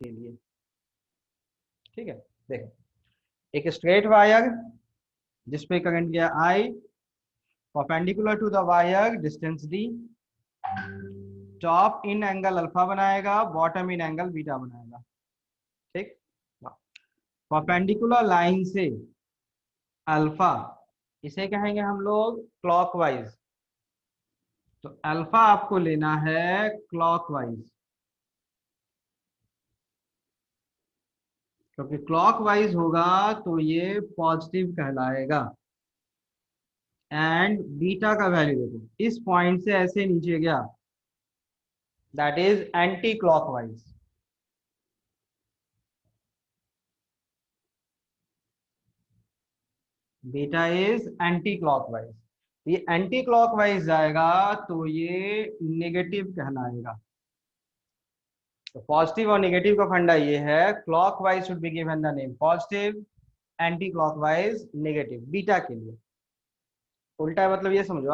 के लिए। ठीक है, देखो एक स्ट्रेट वायर जिसपे करंट गया I, perpendicular to the wire distance D, top in angle alpha बनाएगा, बॉटम इन एंगल बीटा बनाएगा। ठीक, परपेंडिकुलर लाइन से अल्फा, इसे कहेंगे हम लोग क्लॉकवाइज। तो अल्फा आपको लेना है क्लॉकवाइज, क्योंकि क्लॉकवाइज होगा तो ये पॉजिटिव कहलाएगा। एंड बीटा का वैल्यू देखो, इस पॉइंट से ऐसे नीचे गया, that is anti clockwise. Beta is anti clockwise. ये एंटी क्लॉकवाइज जाएगा तो ये नेगेटिव कहलाएगा। तो पॉजिटिव और नेगेटिव का फंडा ये है, clockwise should be given the name positive, anti clockwise negative. Beta के लिए उल्टा है, मतलब ये समझो,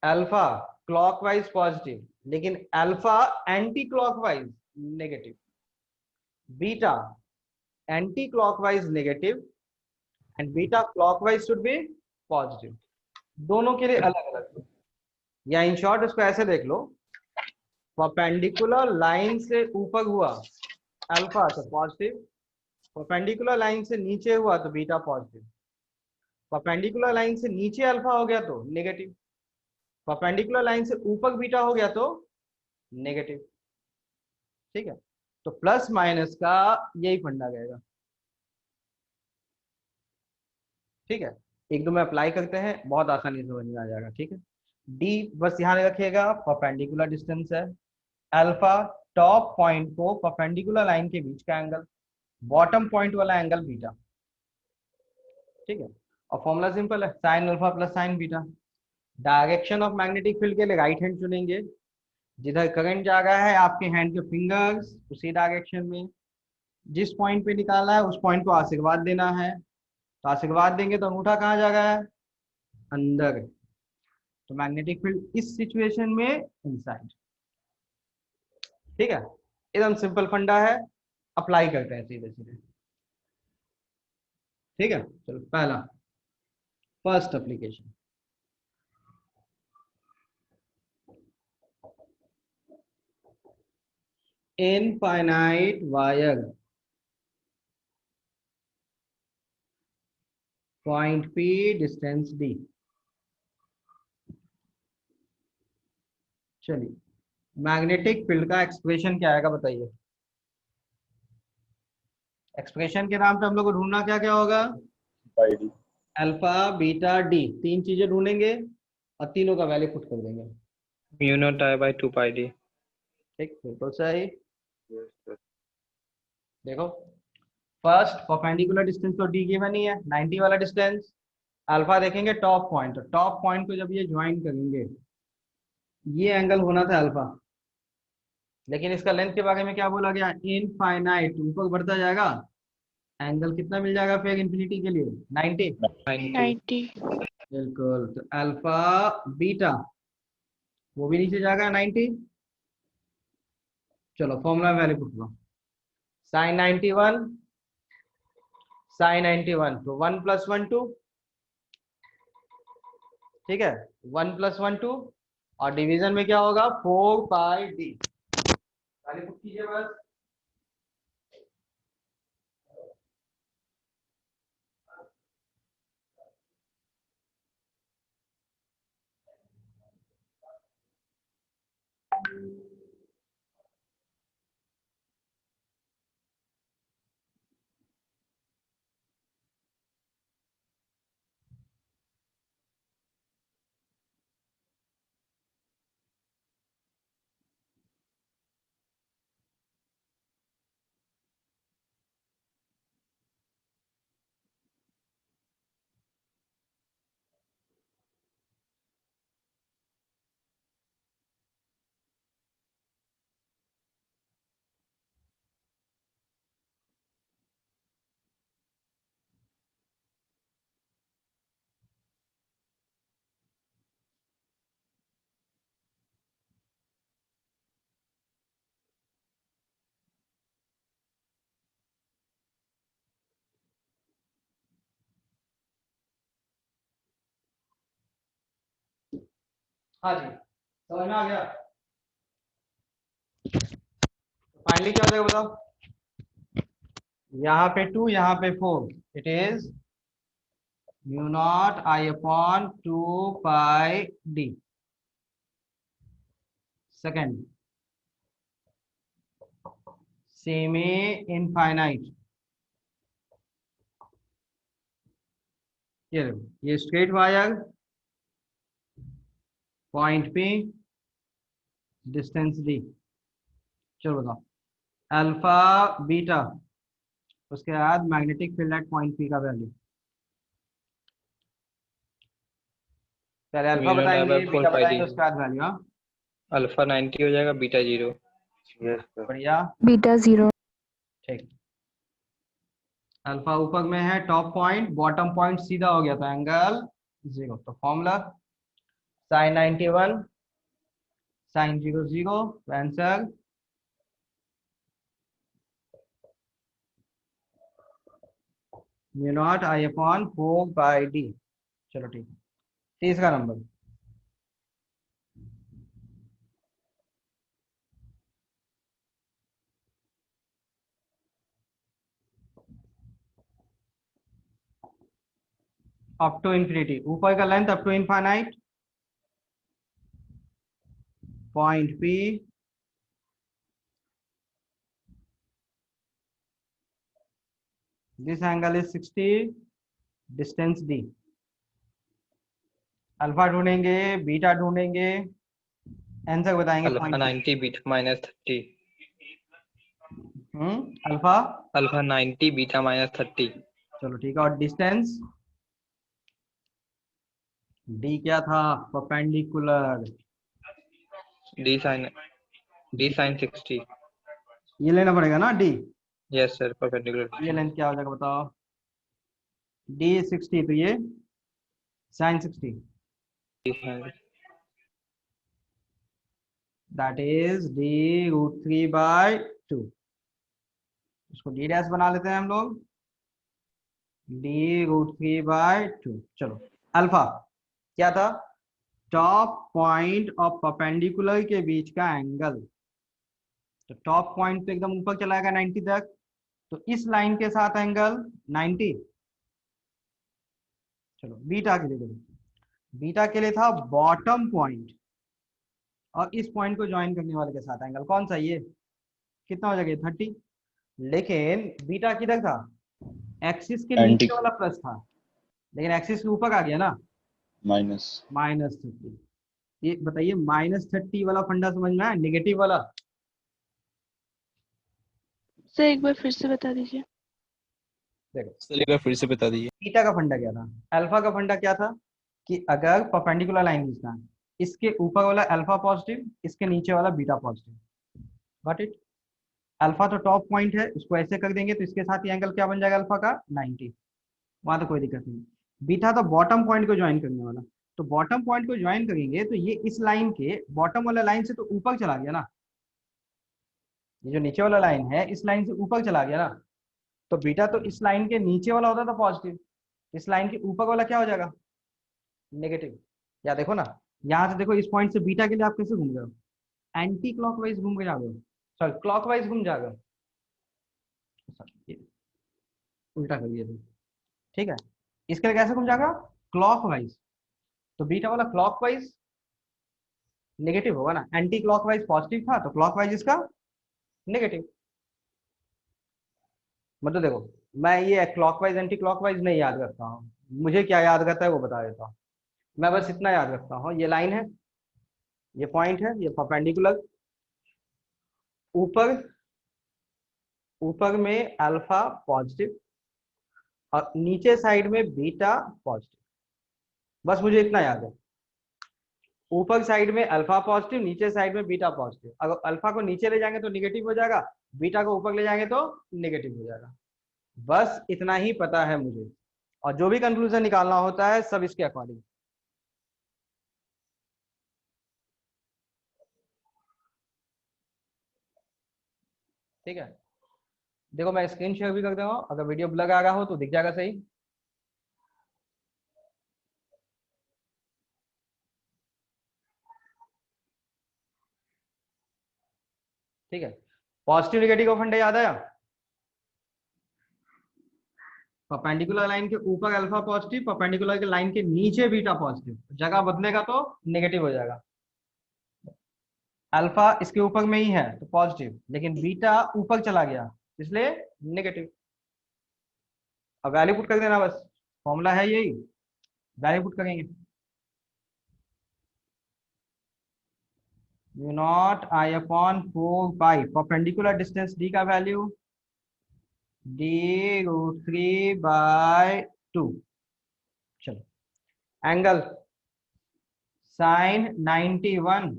अल्फा क्लॉकवाइज पॉजिटिव, लेकिन alpha anti clockwise negative, beta anti clockwise negative and beta clockwise should be positive. दोनों के लिए अलग अलग, या इन शॉर्ट इसको ऐसे देख लो, परपेंडिकुलर लाइन से ऊपर हुआ अल्फा तो पॉजिटिव, परपेंडिकुलर लाइन से नीचे हुआ तो बीटा पॉजिटिव, परपेंडिकुलर लाइन से नीचे अल्फा हो गया तो नेगेटिव, परपेंडिकुलर लाइन से ऊपर बीटा हो गया तो नेगेटिव। ठीक है, तो प्लस माइनस का यही फंडा रहेगा। ठीक है, एक दो में अप्लाई करते हैं, बहुत आसानी से समझ में आ जाएगा। ठीक है, डी बस यहाँ रखिएगा, परपेंडिकुलर डिस्टेंस है, अल्फा टॉप पॉइंट को परपेंडिकुलर लाइन के बीच का एंगल, बॉटम पॉइंट वाला एंगल बीटा। ठीक है, और फॉर्मूला सिंपल है, sign alpha plus sine beta. Direction of magnetic field के लिए राइट हैंड चुनेंगे, जिधर करंट जा रहा है आपके हैंड के फिंगर्स उसी डायरेक्शन में, जिस पॉइंट पे निकाला है उस पॉइंट को आशीर्वाद देना है। तो आशीर्वाद देंगे तो अंगूठा कहाँ जा रहा है, अंदर। तो मैग्नेटिक फील्ड इस सिचुएशन में इनसाइड। ठीक है, एकदम सिंपल फंडा है, अप्लाई करते हैं सीधे सीधे। ठीक है, चलो पहला first application, infinite wire, point P distance D. चलिए, मैग्नेटिक फील्ड का एक्सप्रेशन क्या आएगा बताइए। एक्सप्रेशन के नाम पे हम लोग को ढूंढना क्या क्या होगा, अल्फा बीटा डी, तीन चीजें ढूंढेंगे और तीनों का वैल्यू पुट कर देंगे। Mu naught I bye 2 pi D. ठीक, बिल्कुल सही। देखो, फर्स्ट परपेंडिकुलर डिस्टेंस तो डी गिवन ही है, 90 वाला डिस्टेंस। अल्फा देखेंगे टॉप पॉइंट, तो टॉप पॉइंट को जब ये ज्वाइन करेंगे, ये एंगल होना था अल्फा, लेकिन इसका लेंथ के बारे में क्या बोला गया, इनफाइनाइट, ऊपर बढ़ता जाएगा, एंगल कितना मिल जाएगा फिर इन्फिनिटी के लिए, 90। 90। बिल्कुल, तो अल्फा बीटा वो भी नीचे जाएगा 90। चलो फॉर्मूला वैल्यू पूछ लो, साइन 91, साइन 91 तो 1 + 1 2। ठीक है, 1 + 1 2, और डिवीजन में क्या होगा 4 पाई डी। वैल्यू पुट कीजिए बस। हाँ जी, समझ में आ गया। फाइनली क्या हो जाएगा बताओ, यहाँ पे 2, यहाँ पे 4, it is mu naught I upon 2 pi D. Second, semi infinite, ये देखो, ये स्ट्रेट वायर, पॉइंट पे, डिस्टेंस डी। चलो बताओ, अल्फा बीटा, उसके बाद magnetic field at point P का वैल्यू। पहले अल्फा म्यू नॉट आई बताएंगे, by four beta pi D. बताएंगे, उसके बाद वैल्यू। हाँ, अल्फा 90 हो जाएगा, बीटा 0। Yes sir. बढ़िया, बीटा 0। ठीक। अल्फा ऊपर में है, टॉप पॉइंट, बॉटम पॉइंट सीधा हो गया, तो एंगल 0। तो formula sine 91 sine 0 0, answer mu not I upon 4 by D. चलो ठीक है, तीसरा नंबर, अप टू इंफिनिटी, ऊपर का length up to infinite, point P, this angle is 60, distance D. Alpha ढूंढेंगे, बीटा ढूंढेंगे, आंसर बताएंगे alpha point. 90 beta minus 30। Alpha, alpha 90 beta minus 30। चलो ठीक है, और डिस्टेंस डी क्या था, परपेंडिकुलर, डी साइन 60। ये लेना पड़ेगा ना डी। Yes sir, perpendicular. ये लेंथ क्या हो जाएगा बताओ, डी 60, तो ये साइन 60, दैट इज डी √3/2। इसको डी डैश बना लेते हैं हम लोग, d√3/2। चलो, अल्फा क्या था, टॉप पॉइंट और परपेंडिकुलर के बीच का एंगल। तो टॉप पॉइंट तो एकदम ऊपर चला गया 90 तक, तो इस लाइन के साथ एंगल 90। चलो बीटा के लिए देखो, बीटा के लिए था बॉटम पॉइंट और इस पॉइंट को ज्वाइन करने वाले के साथ एंगल, कौन सा, ये कितना हो जाएगा 30। लेकिन बीटा किधर था, एक्सिस के एंटी नीचे वाला प्लस था, लेकिन एक्सिस के ऊपर आ गया ना, माइनस। -30। ये बताइए, -30 वाला फंडा समझ में आया, नेगेटिव वाला। सर एक बार फिर से बता दीजिए। देखो, सर एक बार फिर से बता दीजिए। बीटा का फंडा क्या था, अल्फा का फंडा क्या था, कि अगर परपेंडिकुलर लाइन खींचना है, इसके ऊपर वाला अल्फा पॉजिटिव, इसके नीचे वाला beta positive, got it. Alpha तो टॉप पॉइंट है, इसको ऐसे कर देंगे तो इसके साथ ही एंगल क्या बन जाएगा अल्फा का, 90। वहां तो कोई दिक्कत नहीं। बीटा तो बॉटम पॉइंट को ज्वाइन करने वाला, तो बॉटम पॉइंट को ज्वाइन करेंगे तो ये इस लाइन के बॉटम वाला लाइन से तो ऊपर चला गया ना, ये जो नीचे वाला लाइन है इस लाइन से ऊपर चला गया ना, तो बीटा तो इस लाइन के नीचे वाला होता था पॉजिटिव, इस लाइन के ऊपर वाला क्या हो जाएगा, नेगेटिव। या देखो ना, यहाँ से देखो, इस पॉइंट से बीटा के लिए आप कैसे घूम रहे हो, एंटी क्लॉकवाइज घूम के जाओगे, सॉरी क्लॉकवाइज घूम जाएगा, उल्टा कर दिया, ठीक है। इसके लिए कैसे घूम जाएगा, क्लॉकवाइज। तो बीटा वाला क्लॉकवाइज नेगेटिव होगा ना, एंटी क्लॉकवाइज पॉजिटिव था, तो क्लॉकवाइज इसका नेगेटिव। मतलब देखो, मैं ये क्लॉकवाइज एंटी क्लॉकवाइज नहीं याद रखता हूँ, मुझे क्या याद रहता है वो बता देता हूँ। मैं बस इतना याद रखता हूँ, ये लाइन है, ये पॉइंट है, ये परपेंडिकुलर, ऊपर ऊपर में अल्फा पॉजिटिव और नीचे साइड में बीटा पॉजिटिव, बस मुझे इतना याद है। ऊपर साइड में अल्फा पॉजिटिव, नीचे साइड में बीटा पॉजिटिव। अगर अल्फा को नीचे ले जाएंगे तो निगेटिव हो जाएगा, बीटा को ऊपर ले जाएंगे तो नेगेटिव हो जाएगा। बस इतना ही पता है मुझे, और जो भी कंक्लूजन निकालना होता है सब इसके अकॉर्डिंग। ठीक है, देखो मैं स्क्रीन शेयर भी कर दूंगा, अगर वीडियो ब्लर आ रहा हो तो दिख जाएगा सही। ठीक है, पॉजिटिव नेगेटिव का फंडा याद आया? परपेंडिकुलर लाइन के ऊपर अल्फा पॉजिटिव, परपेंडिकुलर के लाइन के नीचे बीटा पॉजिटिव, जगह बदलेगा तो नेगेटिव हो जाएगा। अल्फा इसके ऊपर में ही है तो पॉजिटिव, लेकिन बीटा ऊपर चला गया इसलिए नेगेटिव। अब वैल्यू पुट कर देना, बस फॉर्मूला है यही, वैल्यू पुट करेंगे। Mu not I upon 4 pi, perpendicular distance D का वैल्यू d√3/2। चलो, angle sine 91,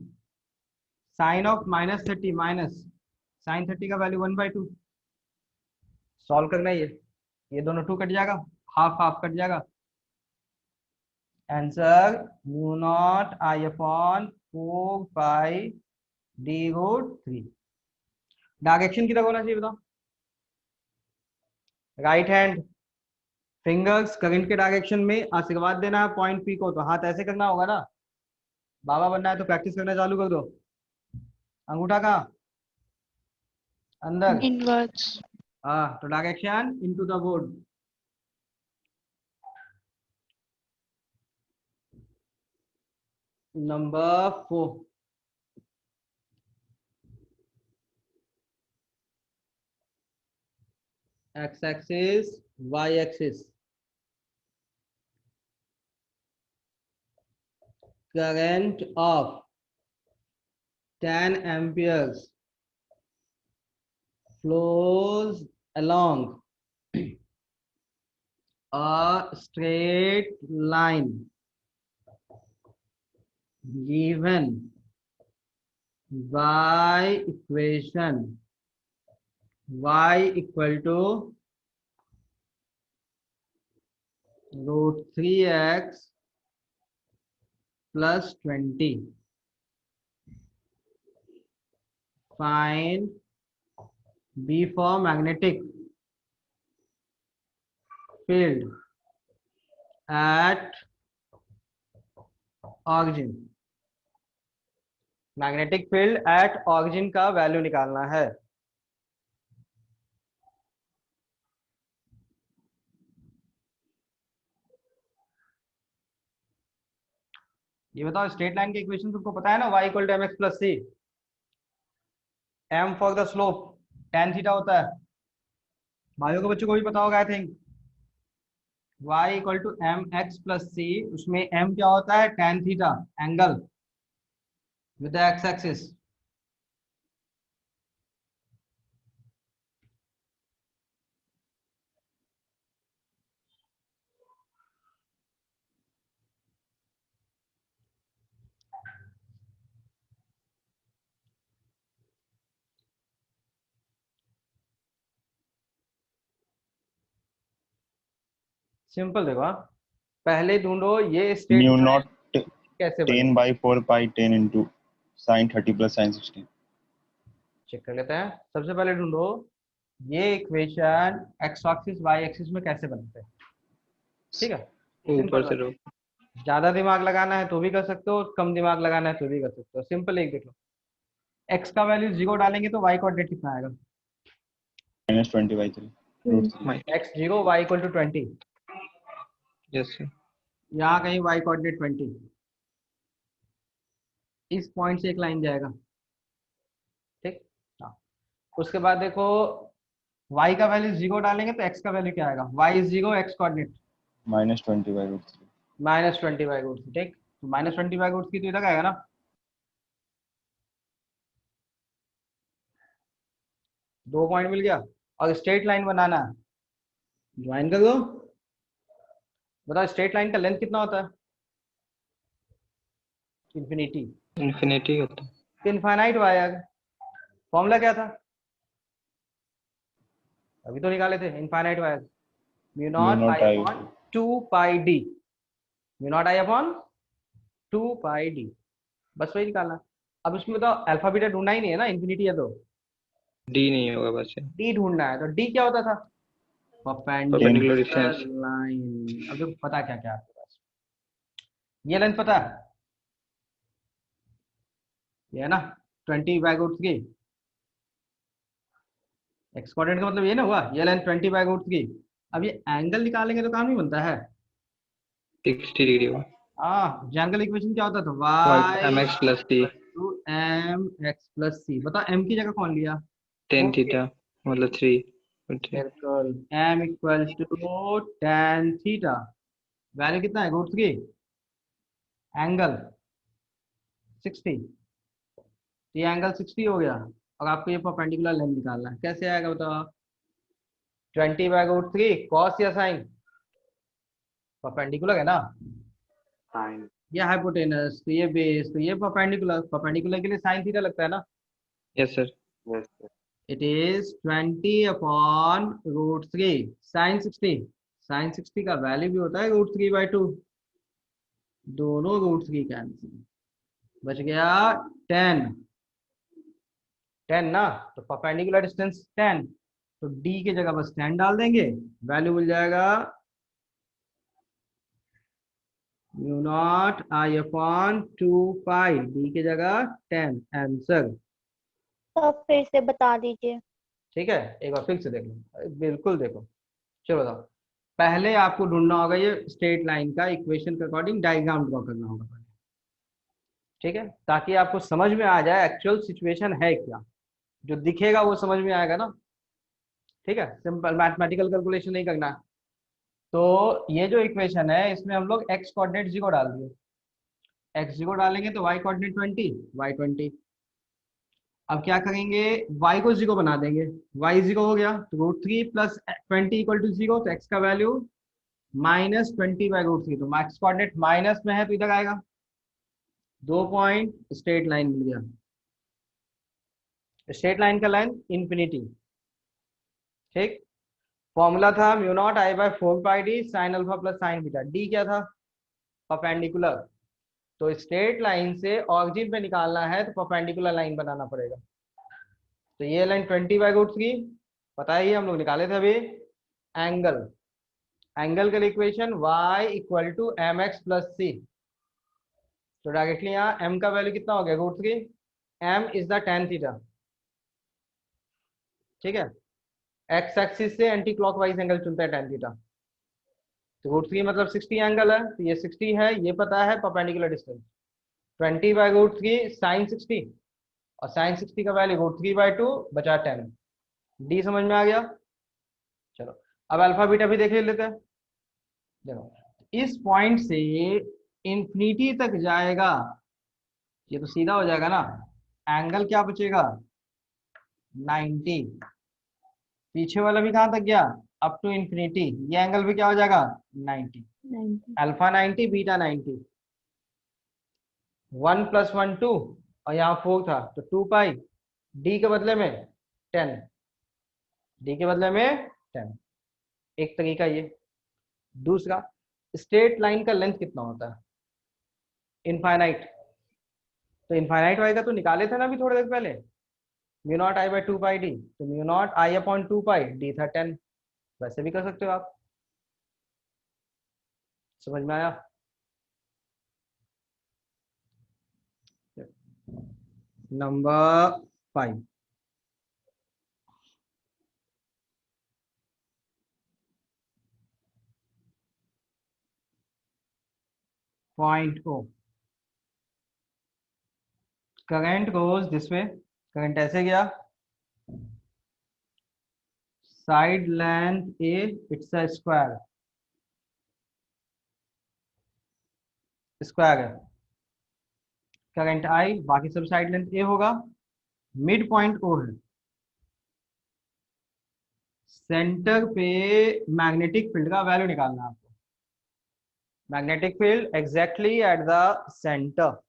sine of -30 minus sine 30 का वैल्यू 1/2। सॉल्व करना है ये दोनों 2 कट जाएगा, हाफ हाफ कट जाएगा। Answer mu not I upon 4 pi d√3। Direction किधर होना चाहिए बताओ? राइट हैंड, फिंगर्स करंट के डायरेक्शन में आशीर्वाद देना है पॉइंट पी को, तो हाथ ऐसे करना होगा ना। बाबा बनना है तो प्रैक्टिस करना चालू कर दो। अंगूठा कहाँ? अंदर। Inwards. हाँ, तो direction into the board. Number 4, x axis y axis, current of 10 amperes flows along a straight line given by equation y equal to √3x plus 20. Find B for magnetic field at origin। Magnetic field eight origin का value निकालना है। ये बताओ, straight line के equation तुमको पता है ना, y equal to mx plus C, m for the slope tan theta होता है। भाइयों को बच्चों को भी पता होगा I think. y equal to mx plus C, उसमें m क्या होता है? tan theta, angle with the x axis. Simple देखो, हाँ, पहले ढूंढो ये स्ट्रेट म्यू लाइन नॉट कैसे बने। 10/4 pi 10 into sin 30 plus sin 60। Check कर लेते हैं। सबसे पहले ढूंढो ये equation x axis y axis में कैसे बनते हैं। ठीक है, ऊपर सिंपल से बात। रो। ज्यादा दिमाग लगाना है तो भी कर सकते हो, कम दिमाग लगाना है तो भी कर सकते हो। सिंपल एक देख लो, x का वैल्यू 0 डालेंगे तो y कोऑर्डिनेट कितना आएगा? -20/3 √3। x 0 y equal to 20, yes sir. यहाँ कहीं y कोऑर्डिनेट 20, इस पॉइंट से एक लाइन जाएगा। ठीक, हाँ। उसके बाद देखो y का वैल्यू 0 डालेंगे तो x का वैल्यू क्या आएगा? y is 0, x coordinate -20/3। -20/√3। ठीक, तो -20/√3 तो इधर आएगा ना। दो पॉइंट मिल गया, और स्ट्रेट लाइन बनाना है, ज्वाइन कर दो। बताओ स्ट्रेट लाइन का लेंथ कितना होता है? इन्फिनिटी, इन्फिनिटी होता है। Infinite wire. फॉर्मूला क्या था? अभी तो निकाले थे, infinite wire mu mu naught not I I upon 2 pi D, mu naught I upon 2 pi D, बस वही निकालना। अब उसमें तो अल्फा बीटा ढूंढना ही नहीं है ना, इन्फिनिटी है तो डी नहीं होगा बस। डी ढूंढना है। तो डी क्या होता था? Perpendicular perpendicular distance. लाइन। अब देखो पता क्या क्या आपके पास, ये लेंथ पता है, ये है ना 20/√3। एक्स कोऑर्डिनेट का मतलब ये ना हुआ, ये लाइन 20/√3। अब ये एंगल निकालेंगे तो काम नहीं बनता है। 60 डिग्री हुआ। जनरल इक्वेशन क्या होता था, Y y M X plus T two M X plus C. बताओ m की जगह कौन लिया? Ten root three. थीटा मतलब 3 बिल्कुल, m equal to tan theta. Value कितना है, √3, एंगल 60। ये एंगल 60 हो गया। और आपको ये परपेंडिकुलर लाइन निकालना है, कैसे आएगा बताओ? 20/√3 कॉस या साइन? परपेंडिकुलर है ना, साइन। ये हाइपोटेनस तो ये बेस तो ये परपेंडिकुलर। परपेंडिकुलर के लिए साइन थीटा लगता है ना। Yes sir. Yes sir. It is 20/√3 sine 60। Sine 60 का वैल्यू भी होता है √3/2। दोनों √3 कैंसिल, बच गया 10। 10 ना, तो परपेंडिकुलर डिस्टेंस 10, तो d की जगह बस 10 डाल देंगे, वैल्यू मिल जाएगा μ0I/2 डी की जगह 10 आंसर। तो आप फिर से बता दीजिए। ठीक है, एक बार फिर से देख लो, बिल्कुल देखो। चलो बताओ, पहले आपको ढूंढना होगा ये स्ट्रेट लाइन का इक्वेशन के अकॉर्डिंग डायग्राम ड्रॉ करना होगा पहले। ठीक है, ताकि आपको समझ में आ जाए एक्चुअल सिचुएशन है क्या, जो दिखेगा वो समझ में आएगा ना। ठीक है, सिंपल मैथमेटिकल कैलकुलेशन नहीं करना। तो ये जो इक्वेशन है इसमें हम लोग एक्स कोऑर्डिनेट 0 डाल दिए, एक्स 0 डालेंगे तो वाई कोऑर्डिनेट 20, वाई 20। अब क्या करेंगे, y को 0 बना देंगे, y 0 हो गया तो √3 प्लस 20 इक्वल टू 0, तो x का वैल्यू -20/√3। तो एक्स कोऑर्डिनेट माइनस में है तो इधर आएगा, 2 पॉइंट स्ट्रेट लाइन मिल गया। स्ट्रेट लाइन का लाइन इंफिनिटी। ठीक, फॉर्मूला था μ0I/4πd sin alpha plus sine beta. D क्या था, परपेंडिकुलर। तो स्ट्रेट लाइन से ऑरिजिन पे निकालना है तो परपेंडिकुलर लाइन बनाना पड़ेगा। तो ये लाइन 20/√3 पता ही हम लोग निकाले थे अभी। एंगल, एंगल का equation y equal to M X plus C. तो डायरेक्टली यहाँ m का वैल्यू कितना हो गया, √3। m is the tan theta. ठीक है, एक्स एक्सिस से एंटी क्लॉकवाइज एंगल चुनता है tan थीटा। तो √3 मतलब 60 एंगल है, तो ये 60 है, ये पता है परपेंडिकुलर डिस्टेंस 20/√3 साइन 60, और साइन 60 का वैल्यू √3/2 बचा 10। डी समझ में आ गया। चलो अब अल्फा बीटा भी देख लेते हैं। देखो इस पॉइंट से इंफिनिटी तक जाएगा, ये तो सीधा हो जाएगा ना। एंगल क्या बचेगा, 90। पीछे वाला भी कहां तक गया, अप टू इंफिनिटी। ये एंगल भी क्या हो जाएगा, 90। 90। Alpha 90 beta 90। 1 + 1 2, और यहाँ 4 था तो 2π। डी के बदले में 10, डी के बदले में 10। एक तरीका ये। दूसरा, स्ट्रेट लाइन का लेंथ कितना होता है, इनफाइनाइट। तो इनफाइनाइट वाई तो निकाले थे ना अभी थोड़ी देर पहले, μ0I/2πd। तो μ0I/2π डी था 10। वैसे भी कर सकते हो आप। समझ में आया? Number 5, point O. Current goes this way, current ऐसे गया, side length A, it's a square, square है। करंट आई, बाकी सब साइड लेंथ ए होगा। मिड पॉइंट ओ है, सेंटर पे मैग्नेटिक फील्ड का वैल्यू निकालना है आपको। Magnetic field exactly at the centre.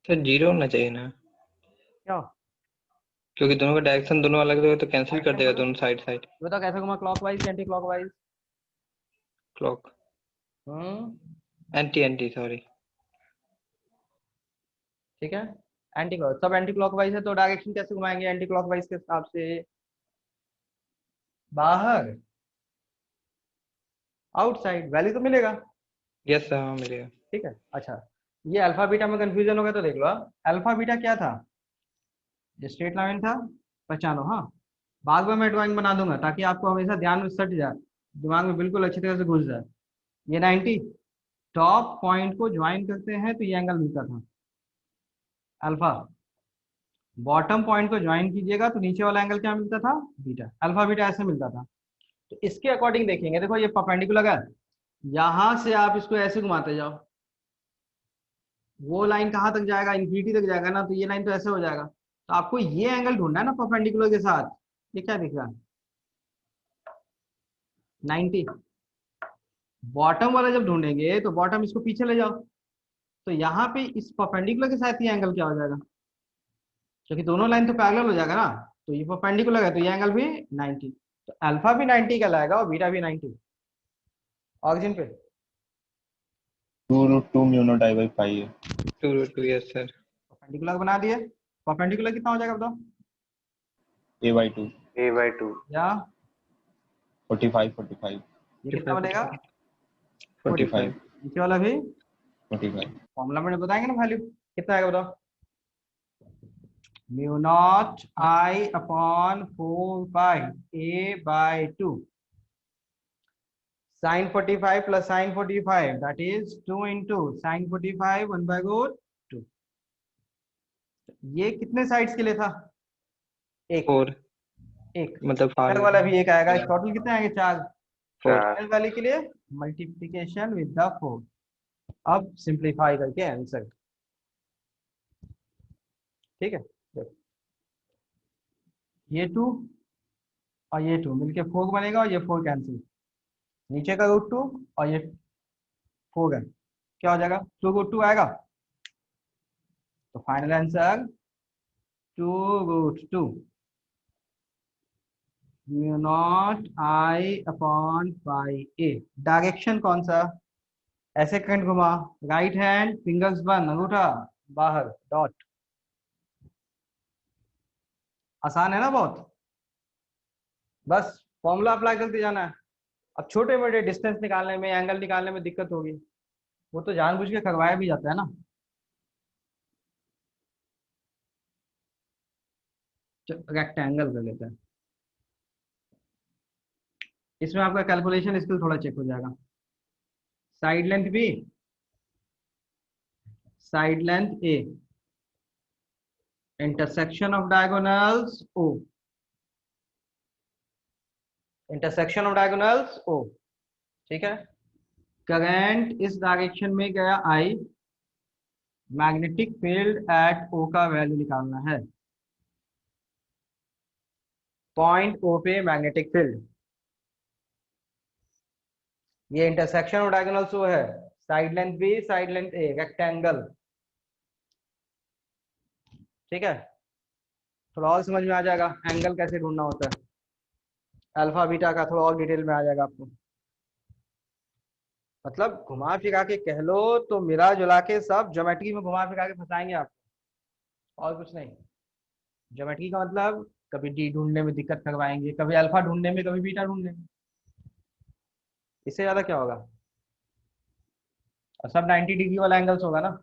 Sir zero होना चाहिए ना, क्या क्योंकि दोनों का डायरेक्शन दोनों अलग होगा तो कैंसिल कर देगा दोनों साइड साइड। बताओ कैसे घुमा, clockwise anti clockwise? Clock anti anti sorry. ठीक है, एंटी क्लॉक, सब एंटी क्लॉकवाइज है तो डायरेक्शन कैसे घुमाएंगे एंटी क्लॉकवाइज के हिसाब से? बाहर, आउटसाइड, वैल्यू तो मिलेगा। यस सर, हाँ मिलेगा। ठीक है, अच्छा ये अल्फा बीटा में कंफ्यूजन होगा तो देख लो। अल्फा बीटा क्या था, स्ट्रेट लाइन था, पहचानो। हाँ, बाद में मैं ड्राइंग बना दूंगा ताकि आपको हमेशा ध्यान में सट जाए, दिमाग में बिल्कुल अच्छी तरह से घुस जाए। ये 90 टॉप पॉइंट को ज्वाइन करते हैं तो ये एंगल मिलता था अल्फा। बॉटम पॉइंट को ज्वाइन कीजिएगा तो नीचे वाला एंगल क्या मिलता था, बीटा। अल्फा बीटा ऐसे मिलता था। तो इसके अकॉर्डिंग देखेंगे, देखो ये परपेंडिकुलर है, यहां से आप इसको ऐसे घुमाते जाओ, वो लाइन कहाँ तक जाएगा, इन्फिनिटी तक जाएगा ना, तो ये लाइन तो ऐसे हो जाएगा। तो आपको ये एंगल ढूंढना है ना परपेंडिकुलर के साथ। ये क्या दिख रहा है, 90। बॉटम वाला जब ढूंढेंगे तो बॉटम इसको पीछे ले जाओ, तो यहाँ पे इस परपेंडिकुलर के साथ ये एंगल क्या हो जाएगा, क्योंकि दोनों लाइन तो पैरेलल हो जाएगा ना, तो ये परपेंडिकुलर है तो ये एंगल भी 90। तो अल्फा भी 90 का लाएगा और बीटा भी 90। ऑरिजिन पे 2√2 mu naught I by pi है। 2√2 यस सर। परपेंडिकुलर बना दिए। परपेंडिकुलर कितना हो जाएगा बताओ, A/2 A/2 या 45 ये कितना बनेगा 45 नीचे वाला भी 45। फॉर्मूला में बताएंगे ना, वैल्यू कितना आएगा बताओ, mu not I upon 4 pi A/2 sin 45 plus sin 45 that is 2 into sin 45 1/2। ये कितने साइड्स के लिए था, एक 4 एक मतलब अलग 5 वाला भी एक आएगा, टोटल कितने आएंगे 4। 4 फाइनल वाले के लिए मल्टीप्लिकेशन विद द 4। अब सिंप्लीफाई करके आंसर, ठीक है। देखो ये 2 और ये 2 मिलके 4 बनेगा और ये 4 कैंसिल, नीचे का √2 और ये 4 है, क्या हो जाएगा 2√2 आएगा। तो final answer 2√2 mu naught I upon pi A। Direction कौन सा, ऐसे करंट घुमा, राइट हैंड फिंगर्स बंद, अंगूठा बाहर, डॉट। आसान है ना बहुत, बस फॉर्मूला अप्लाई करते जाना है। अब छोटे मोटे डिस्टेंस निकालने में, एंगल निकालने में दिक्कत होगी, वो तो जानबूझ के करवाया भी जाता है ना। रेक्टेंगल कर लेते हैं, इसमें आपका कैलकुलेशन स्किल थोड़ा चेक हो जाएगा। Side length B, side length A, intersection of diagonals O, intersection of diagonals O, ठीक है। करंट इस डायरेक्शन में गया I, magnetic field eight O का वैल्यू निकालना है, पॉइंट O पे मैग्नेटिक फील्ड। ये इंटरसेक्शन ऑफ डायगोनल्स O है, side length B, side length A, rectangle, ठीक है। थोड़ा और समझ में आ जाएगा एंगल कैसे ढूंढना होता है, अल्फा बीटा का थोड़ा और डिटेल में आ जाएगा आपको। मतलब घुमा फिरा के कह लो तो मिला जुला के सब ज्योमेट्री में घुमा फिरा के फंसाएंगे आप, और कुछ नहीं। ज्योमेट्री का मतलब कभी डी ढूंढने में दिक्कत करवाएंगे, कभी अल्फा ढूंढने में, कभी बीटा ढूंढने में, इससे ज्यादा क्या होगा। और सब 90 डिग्री वाला एंगल्स होगा ना।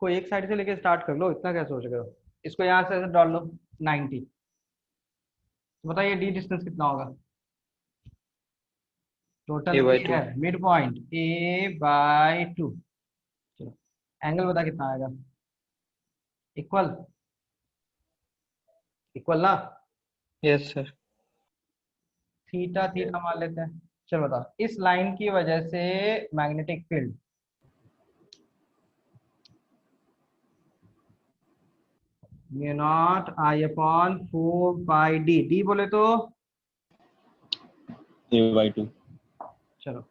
कोई एक साइड से लेके स्टार्ट कर लो, इतना क्या सोच रहे हो। इसको यहाँ से डाल लो 90, तो बताइए डी डिस्टेंस कितना होगा, टोटल A/2 है मिड पॉइंट A/2। चलो एंगल बता कितना आएगा, इक्वल, इक्वल ना, यस सर। थीटा थीटा मान लेते हैं। चलो बताओ, इस लाइन की वजह से magnetic field mu not I upon 4 pi D, D बोले तो A/2 चलो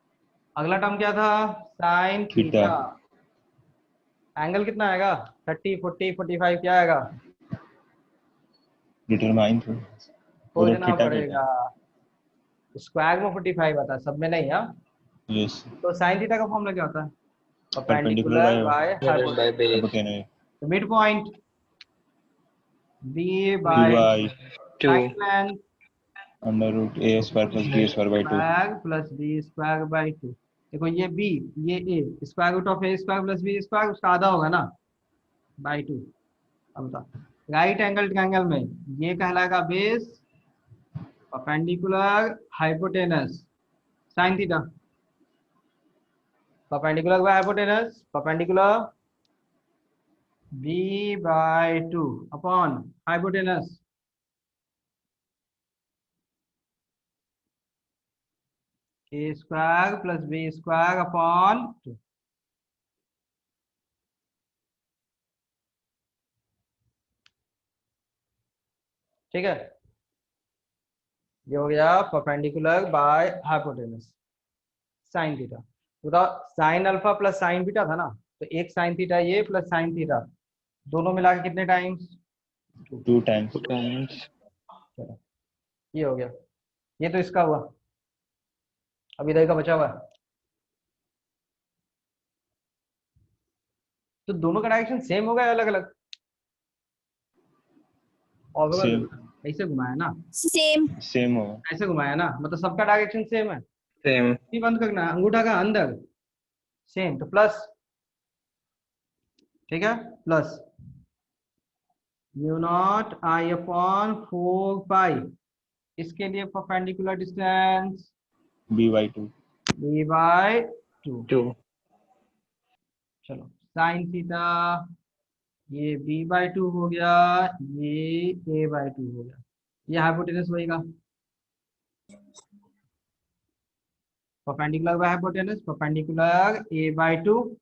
अगला टर्म क्या था, साइन थीटा थीटा। एंगल कितना आएगा, 30, 40, 45 क्या आएगा, डिटरमाइन तो खोजना थीटा पड़ेगा। स्क्वायर में 45 आता है, सब में नहीं। हाँ, यस तो साइन थीटा का फॉर्मूला क्या होता है, perpendicular perpendicular by divided by base hypotenuse तो mid point B b by by two side length √a² + b² by 2 square plus B square by 2। देखो ये बी, ये A, square root of A square plus B square उसका आधा होगा ना, by 2। अब बता, राइट एंगल ट्रायंगल में ये कहलाएगा base, perpendicular hypotenuse sine theta, perpendicular by hypotenuse, perpendicular B by 2 upon hypotenuse A square plus B square upon 2। ठीक है, ये हो गया perpendicular by hypotenuse sine theta. बताओ sine alpha plus sine beta था ना, तो एक साइन थीटा ये प्लस साइन थीटा, दोनों मिला के कितने टाइम्स, 2। 2 times टाइम्स चलो ये हो गया, ये तो इसका हुआ, अब इधर का बचा हुआ है। तो दोनों का डायरेक्शन सेम होगा या अलग अलग, और सेम ऐसे घुमाया ना, सेम होगा ऐसे घुमाया ना, मतलब सबका डायरेक्शन सेम है। सेम ये बंद करना है, अंगूठा का अंदर सेम, तो प्लस, ठीक है, प्लस μ0I/4 पाई, इसके लिए perpendicular distance b/2 b by 2। Two चलो साइन थीटा, ये b बाय 2 हो गया, ये a बाय 2 हो गया, ये हाइपोटेनस होएगा, perpendicular by hypotenuse, perpendicular a by 2,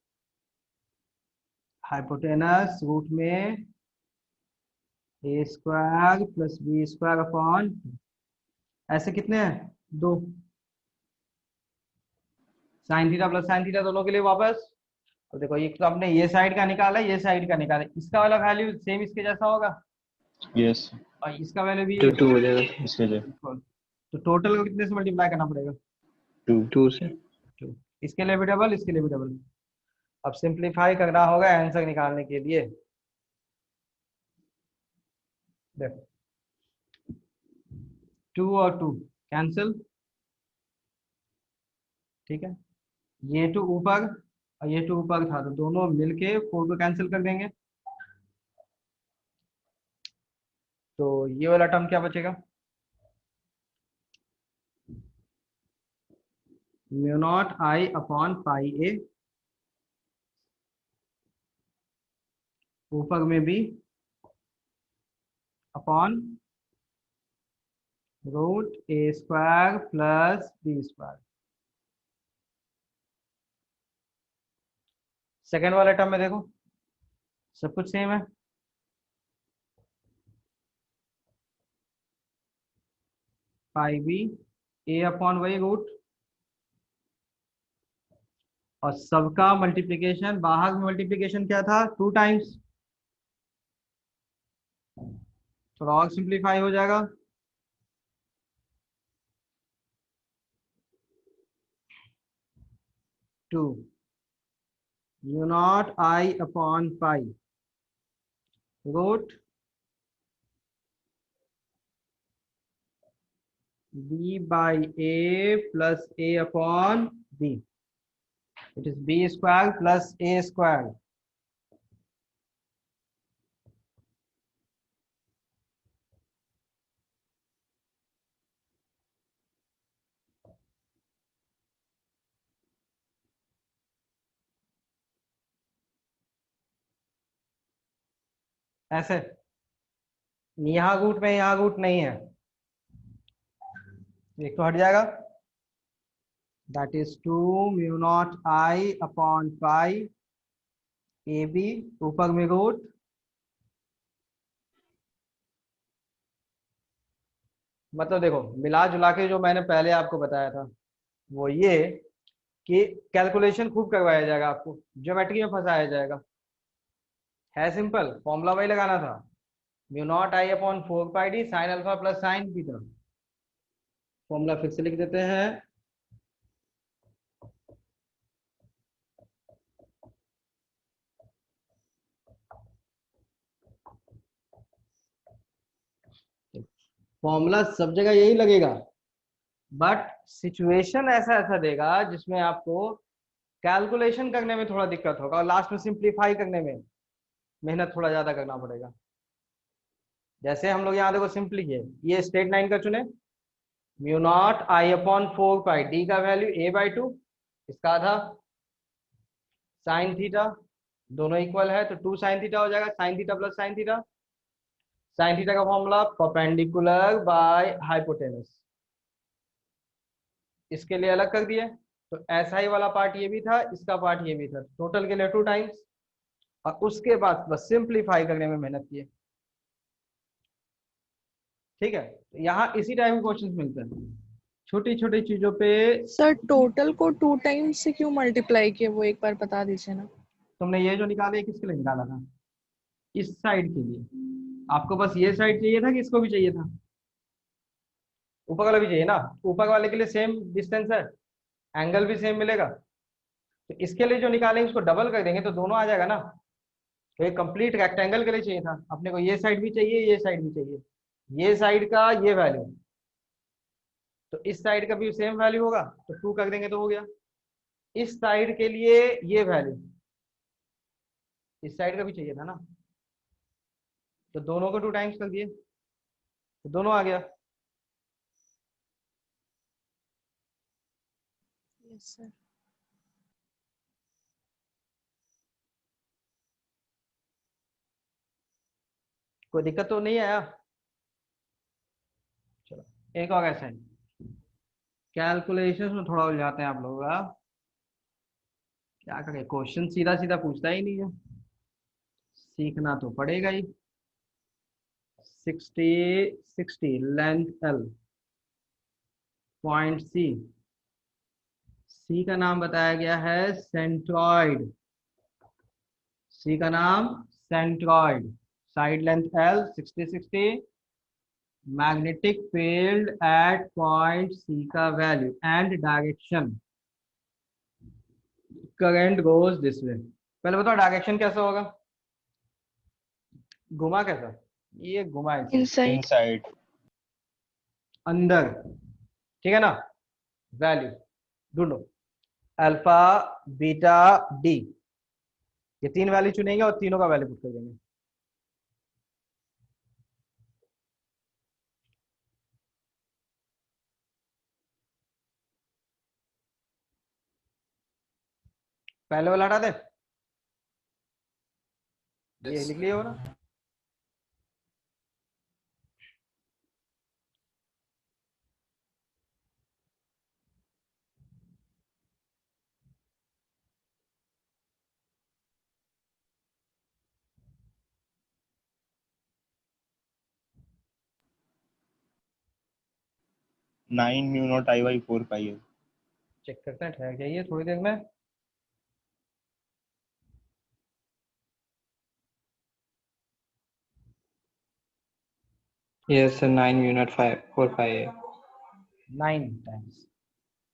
hypotenuse root में a square plus B square upon, ऐसे कितने हैं, 2, sine theta plus sine theta दोनों के लिए वापस। अब देखो ये तो आपने ये साइड का निकाला, ये साइड का निकाला, इसका वाला वैल्यू सेम इसके जैसा होगा, यस और इसका वैल्यू भी टू टू हो जाएगा इसके लिए equal। तो टोटल को कितने से मल्टीप्लाई करना पड़ेगा, 2 टू से 2। इसके लिए भी डबल, इसके लिए भी डबल। अब सिंप्लीफाई करना होगा आंसर निकालने के लिए। देखो 2 और 2 कैंसिल, ठीक है, ये 2 ऊपर और ये 2 ऊपर था, तो दोनों मिलके 4 को कैंसिल कर देंगे, तो ये वाला टर्म क्या बचेगा, μ0I/πa, ऊपर में भी upon √a² plus b²। Second वाले टर्म में देखो सब कुछ सेम है, पाई बी a/√, और सबका मल्टीप्लिकेशन, बाहर में मल्टीप्लिकेशन क्या था, 2 टाइम्स, थोड़ा और सिंप्लीफाई हो जाएगा, two μ0I/π root b by a plus a/b, it is b² plus a²। ऐसे यहाँ रूट में, यहाँ रूट नहीं है, एक तो हट जाएगा, दैट इज 2 μ0I/π ab, ऊपर में रूट मतलब देखो मिला जुला के जो मैंने पहले आपको बताया था वो ये कि कैलकुलेशन खूब करवाया जाएगा, आपको ज्योमेट्री में फंसाया जाएगा। है सिंपल, फॉर्मूला वही लगाना था, mu not I upon 4 pi D sine alpha plus sine beta. Formula फिर से लिख देते हैं, फॉर्मूला सब जगह यही लगेगा, बट सिचुएशन ऐसा ऐसा देगा जिसमें आपको कैलकुलेशन करने में थोड़ा दिक्कत होगा और लास्ट में सिंप्लीफाई करने में मेहनत थोड़ा ज्यादा करना पड़ेगा। जैसे हम लोग यहाँ देखो सिंपली ये स्ट्रेट लाइन का चुने, mu naught I upon 4 pi D का वैल्यू a/2, इसका आधा साइन थीटा, दोनों इक्वल है तो 2 साइन थीटा हो जाएगा, sign theta plus sine theta. Sine theta का फॉर्मूला परपेंडिकुलर बाय हाइपोटेनस, इसके लिए अलग कर दिए। तो ऐसा ही वाला पार्ट ये भी था, इसका पार्ट ये भी था, टोटल के लिए 2 टाइम्स, और उसके बाद बस सिंप्लीफाई करने में मेहनत किए। ठीक है, तो यहाँ इसी टाइप के क्वेश्चंस मिलते हैं, छोटी छोटी चीजों पे। सर टोटल को 2 टाइम्स से क्यों मल्टीप्लाई किया, वो एक बार बता दीजिए ना। तुमने ये जो निकाले किसके लिए निकाला था? इस साइड के लिए। आपको बस ये साइड चाहिए था कि इसको भी चाहिए था? ऊपर वाला भी चाहिए ना, ऊपर वाले के लिए सेम डिस्टेंस है, एंगल भी सेम मिलेगा, तो इसके लिए जो निकालेंगे उसको डबल कर देंगे तो दोनों आ जाएगा ना। तो एक कंप्लीट रेक्टेंगल के लिए चाहिए था अपने को, ये साइड भी चाहिए ये साइड भी चाहिए, ये साइड का ये वैल्यू, तो इस साइड का भी सेम वैल्यू होगा तो 2 कर देंगे तो हो गया। इस साइड के लिए ये वैल्यू, इस साइड का भी चाहिए था ना, तो दोनों को 2 टाइम्स कर दिए तो दोनों आ गया। Yes sir. कोई दिक्कत तो नहीं आया? चलो एक और ऐसा है, कैलकुलेशन में थोड़ा उलझाते हैं आप लोग का, क्या करें, क्वेश्चन सीधा सीधा पूछता ही नहीं है, सीखना तो पड़ेगा ही। 60 लेंथ L, पॉइंट C का नाम बताया गया है सेंट्रॉइड, सी का नाम centroid, side length L 60 magnetic field at point C का value and direction, current goes this वे। पहले बताओ डायरेक्शन कैसा होगा, घुमा कैसा, ये घुमा ऐसे इनसाइड इनसाइड अंदर, ठीक है ना। वैल्यू ढूंढो, अल्फा बीटा डी, ये 3 वैल्यू चुनेंगे और तीनों का वैल्यू पुट कर देंगे। पहले वाला हटा दे, ये लिख लिया हो ना। Nine mu not I by 4 पाई है। चेक करते हैं, ठहर जाइए थोड़ी देर में। Yes, sir. 9 unit 4 5. 9 times,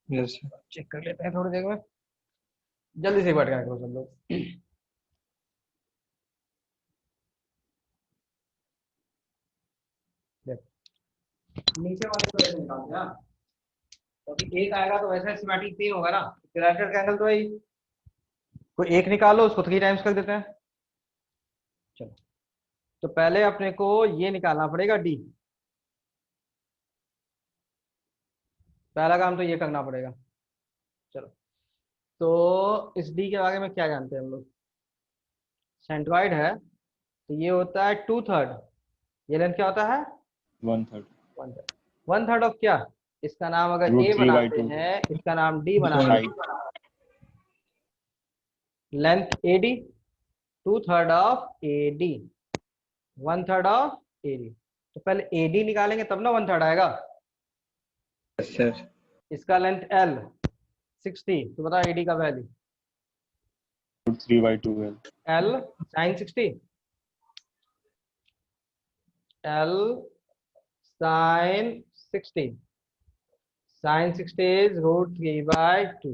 Yes, sir. Check कर लेते हैं थोड़ी देर में, जल्दी से बैठ करो सब लोग। नीचे वाले को ऐसे निकालते हैं, क्योंकि एक आएगा तो वैसे सिमेट्रिक 3 होगा ना, क्वाड्रेटिक का एंगल तो वही, कोई एक निकालो उसको 3 टाइम्स कर देते हैं। चलो तो पहले अपने को ये निकालना पड़ेगा डी, पहला काम तो ये करना पड़ेगा। चलो तो इस डी के बारे में क्या जानते हैं हम लोग, सेंट्रॉइड है तो ये होता है 2/3, ये लेंथ क्या होता है 1/3 1/3, 1/3 ऑफ क्या, इसका नाम अगर Root ए 3/2 बनाते हैं इसका नाम डी बनाते हैं, length AD 2/3 of AD, 1/3 of AD। तो पहले AD निकालेंगे तब ना 1/3 आएगा। Yes sir. इसका लेंथ L 60, तो बताओ AD का value. Root 3 by 2 L. L sin 60, L sin 60, sin 60 is √3/2।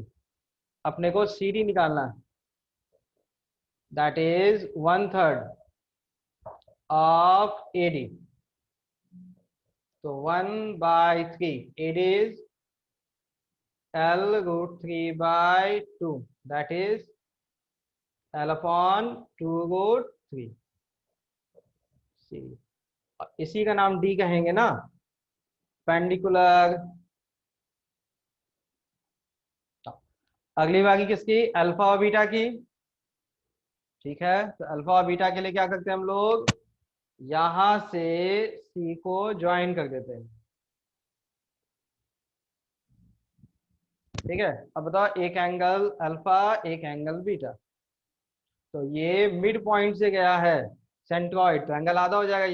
अपने को CD निकालना है, that is 1/3 of AD। तो 1/3 AD is L √3/2, that is L upon 2√3। इसी का नाम D कहेंगे ना, पेंडिकुलर। अगली बाकी किसकी, अल्फा और बीटा की। ठीक है, तो अल्फा और बीटा के लिए क्या करते हैं हम लोग, यहां से C को ज्वाइन कर देते हैं। ठीक है, अब बताओ एक एंगल अल्फा एक एंगल बीटा, तो ये मिड पॉइंट से गया है सेंट्रॉइड, तो एंगल आधा हो जाएगा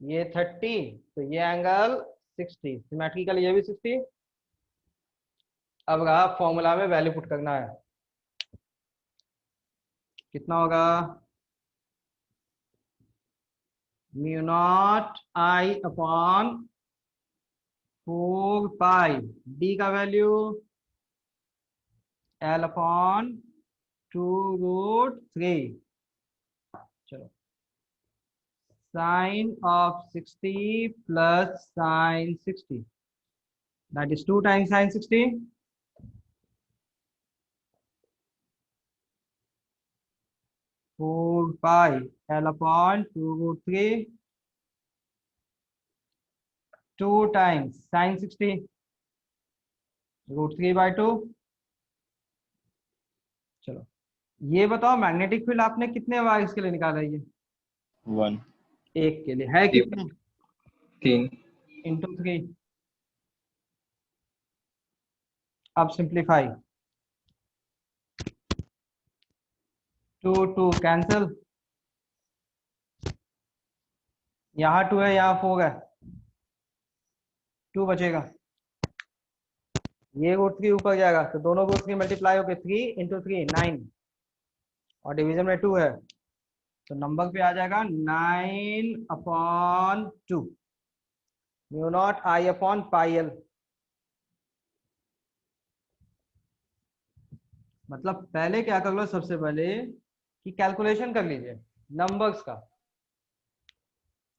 ये 30, तो ये एंगल 60, सिमेट्रिकल ये भी 60। अब रहा फॉर्मूला में वैल्यू पुट करना है, कितना होगा, μ0I अपॉन 4π, D का वैल्यू L अपॉन 2√3। चलो, sin of 60 plus sin 60, that is 2 times sin 60, 4π L upon 2√3, 2 times sin 60 √3/2। चलो, ये बताओ मैग्नेटिक फील्ड आपने कितने बार इसके लिए निकाला है, ये 1. एक के लिए है कितने, 3। इंटू 3। अब सिंप्लीफाई, 2 2 कैंसिल, यहाँ 2 है यहाँ 4 है, 2 बचेगा, ये √3 ऊपर जाएगा, तो दोनों √3 मल्टीप्लाई होकर 3 इंटू 3 9, और डिवीजन में 2 है, तो नंबर पे आ जाएगा 9/2, μ0I अपॉन πL। मतलब पहले क्या कर लो, सबसे पहले कि कैलकुलेशन कर लीजिए नंबर्स का।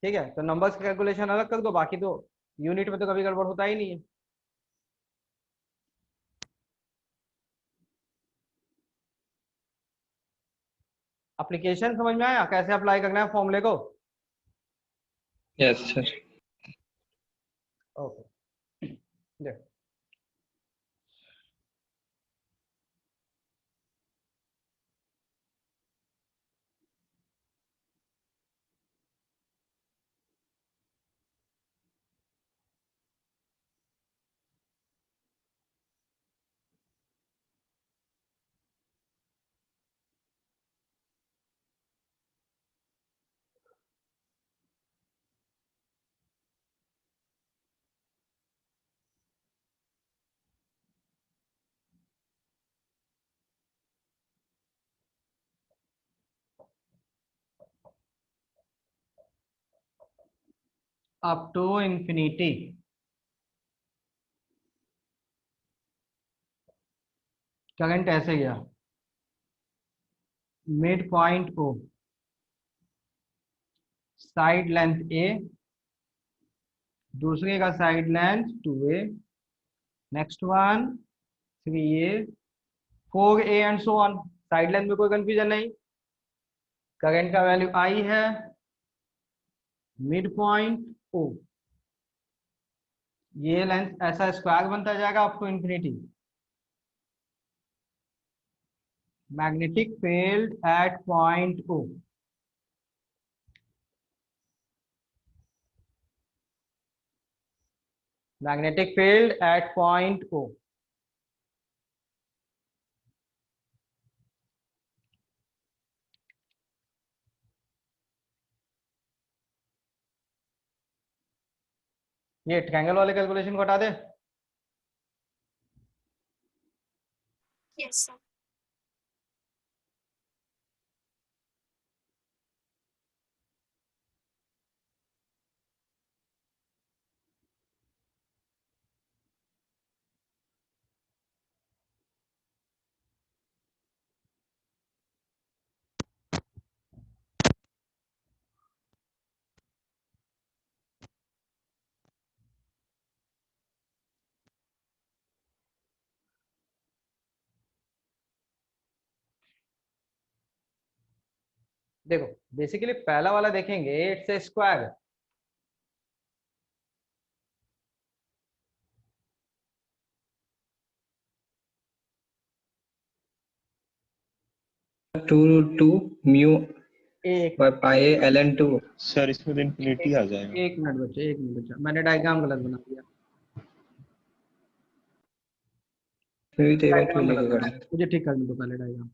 ठीक है, तो नंबर्स का कैलकुलेशन अलग कर दो, बाकी तो यूनिट में तो कभी गड़बड़ होता ही नहीं है। एप्लीकेशन समझ में आया, कैसे अप्लाई करना है फॉर्मूले को। Yes sir. ओके, देखो अप टू इंफिनिटी, करंट ऐसे गया, mid point O, side length A, दूसरे का side length 2A, next one 3A, 4A and so on. Side length में कोई कंफ्यूजन नहीं, करंट का वैल्यू I है, मिड पॉइंट O, ये लेंथ ऐसा स्क्वायर बनता जाएगा up to infinity. Magnetic field at point O, magnetic field at point O, ये ट्रायंगल वाले कैलकुलेशन को हटा दे। Yes sir. देखो बेसिकली पहला वाला देखेंगे, it's a square. Two root two mu एक बाय पाई ln2। सर इसमें तो इन्फिनिटी आ जाएगा। एक मिनट बच्चे, एक मिनट बच्चा, मैंने डायग्राम गलत बना दिया। इसमें भी तो एक बार टू डायग्राम गलत लिखेगा। बना दिया, मुझे ठीक करने दो पहले डायग्राम।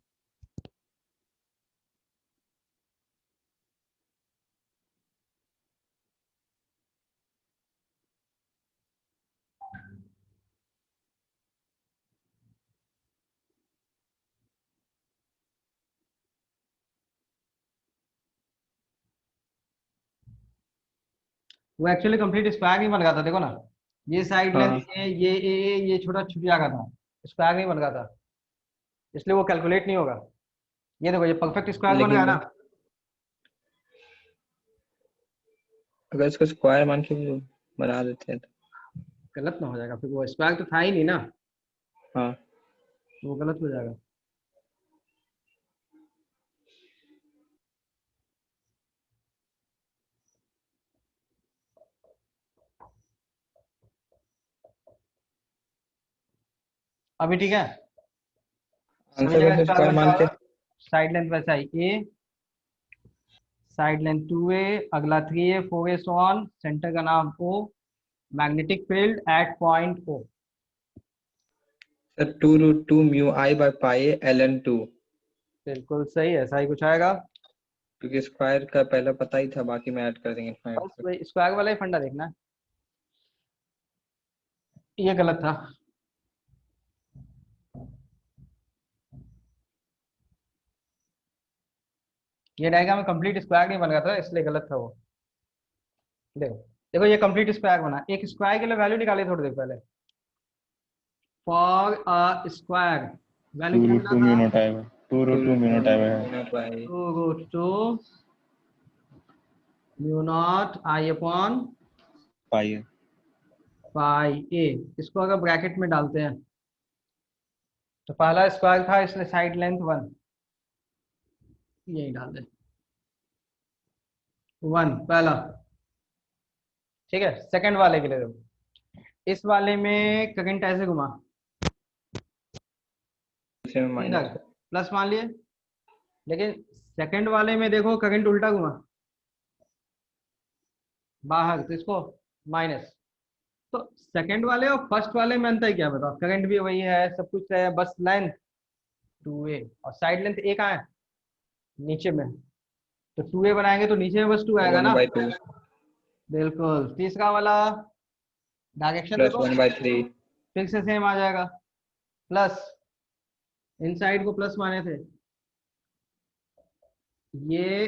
वो एक्चुअली कंप्लीट स्क्वायर नहीं बन गया था, देखो ना, ये साइड हाँ लेंथ ये छोटा छुप जाएगा था, स्क्वायर नहीं बन गया था, इसलिए वो कैलकुलेट नहीं होगा। ये देखो ये परफेक्ट स्क्वायर बन गया लेकिन ना। अगर इसको स्क्वायर मान के भी बना देते हैं तो। गलत ना हो जाएगा, फिर वो स्क्वायर तो था ही नहीं ना, हाँ तो वो गलत हो जाएगा। अभी ठीक है, सभी आंसर जगह में स्क्वायर स्क्वायर बनता मान के। होगा। साइड लेंथ वैसा ही ए, साइड लेंथ 2a, अगला 3a 4a so on, centre का नाम O, magnetic field at point O। Sir two root two mu I by pi ln2, बिल्कुल सही, ऐसा ही कुछ आएगा। क्योंकि स्क्वायर का पहले पता ही था, बाकी में ऐड कर देंगे फाइव बस पे। वही स्क्वायर वाला ही फंडा देखना है। ये गलत था। ये डायग्राम में कंप्लीट स्क्वायर नहीं बन गया था, इसलिए गलत था वो। देखो देखो ये कंप्लीट स्क्वायर बना। एक स्क्वायर के लिए वैल्यू निकाली थोड़ी देर पहले। For a square value two क्या रूट मिला टू था? म्यू नॉट आएगा। Two two root two root mu two naught आएगा। Mu naught by 2 √2 mu not I upon pi है। पाई ए। इसको अगर ब्रैकेट में डालते हैं तो पहला स्क्वायर था, इसलिए साइड लेंथ 1, यही डाल दे 1 पहला। ठीक है, सेकंड वाले के लिए देखो, इस वाले में करंट ऐसे घुमा, माइनस। इधर प्लस मान लिए, लेकिन सेकंड वाले में देखो करंट उल्टा घुमा बाहर, तो इसको माइनस। तो सेकंड वाले और फर्स्ट वाले में अंतर क्या बताओ? करंट भी वही है, सब कुछ है, बस लेंथ 2a और साइड लेंथ a कहाँ है? नीचे में। तो 2a बनाएंगे तो नीचे में बस 2 आएगा वन ना। बाई टू बिल्कुल। तीसरा वाला डायरेक्शन प्लस देखो, वन बाई थ्री। फिर से सेम आ जाएगा, प्लस इनसाइड को प्लस माने थे, ये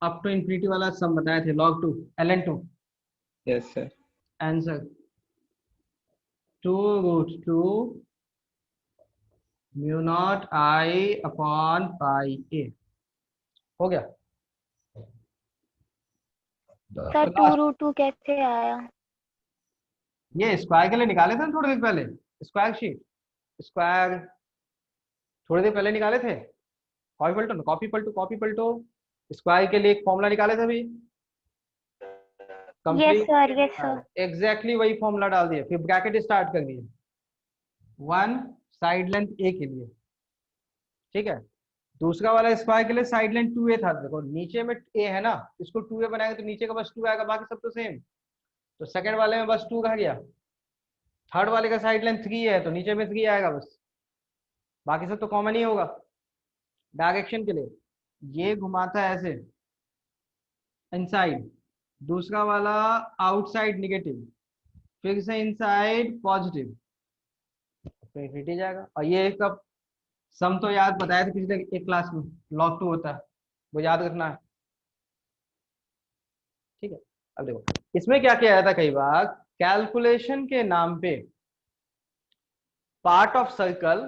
अप टू इंफिनिटी वाला सम बताए थे, log 2 ln2। Yes sir. Answer 2 √2 mu not I upon pi A हो गया। सर तो 2 √2 कैसे आया? ये स्क्वायर के लिए निकाले थे ना थोड़ी देर पहले, स्क्वायर शीट, स्क्वायर थोड़ी देर पहले निकाले थे। कॉपी पलटो ना, कॉपी पलटो, कॉपी पलटो। स्क्वायर के लिए एक फॉर्मूला निकाले थे अभी, yes complete sir, yes sir. Exactly वही फॉर्मूला डाल दिए, फिर ब्रैकेट स्टार्ट कर दिए 1 साइड लेंथ ए के लिए। ठीक है, दूसरा वाला स्क्वायर के लिए साइड लेंथ 2a था। देखो नीचे में a है ना, इसको 2a बनाएंगे तो नीचे का बस 2 आएगा, बाकी सब तो सेम। तो सेकंड वाले में बस 2 रह गया। थर्ड वाले का साइड लेंथ 3 है तो नीचे में 3 आएगा बस, बाकी सब तो कॉमन ही होगा। डायरेक्शन के लिए ये घुमाता है ऐसे इनसाइड, दूसरा वाला आउटसाइड नेगेटिव, फिर से इनसाइड पॉजिटिव, तो इन्फिनिटी जाएगा। और ये कब सम तो याद बताया था किसी ने एक क्लास में, log 2 होता है, वो याद रखना है। ठीक है, अब देखो इसमें क्या किया जाता है, कई बार कैलकुलेशन के नाम पे पार्ट ऑफ सर्कल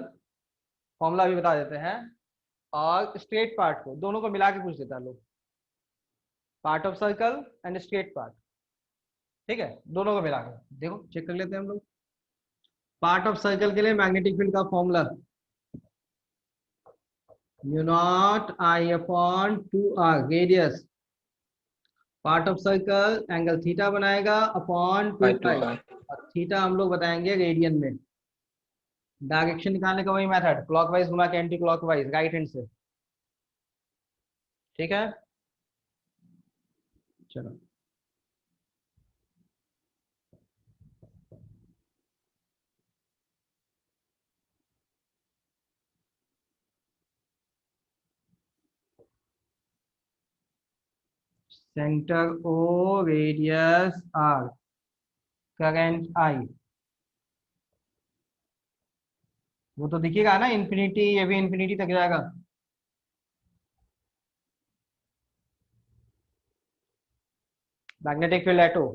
फॉर्मूला भी बता देते हैं और स्ट्रेट पार्ट को दोनों को मिला के पूछ देता है लोग, part of circle and straight part. ठीक है, दोनों को मिला के देखो चेक कर लेते हैं हम लोग। पार्ट ऑफ सर्कल के लिए मैग्नेटिक फील्ड का formula mu naught I upon 2r radius, part of circle angle theta बनाएगा अपॉन 2 पाई, और थीटा हम लोग बताएंगे रेडियन में। डायरेक्शन निकालने का वही मेथड, क्लॉकवाइज घुमा के एंटी क्लॉकवाइज राइट हैंड से। ठीक है, चलो centre O, radius r, current I, वो तो दिखेगा ना इन्फिनिटी, ये भी इन्फिनिटी तक जाएगा। मैग्नेटिक फील्ड एटो,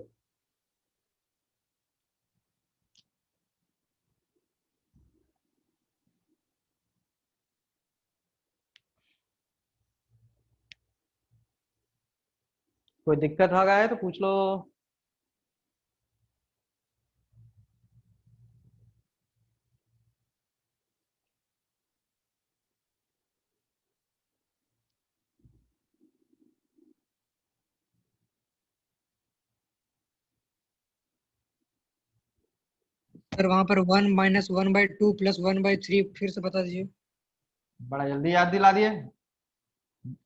कोई दिक्कत हो गया है तो पूछ लो। सर वहां पर 1 - 1/2 + 1/3 फिर से बता दीजिए। बड़ा जल्दी याद दिला दिए,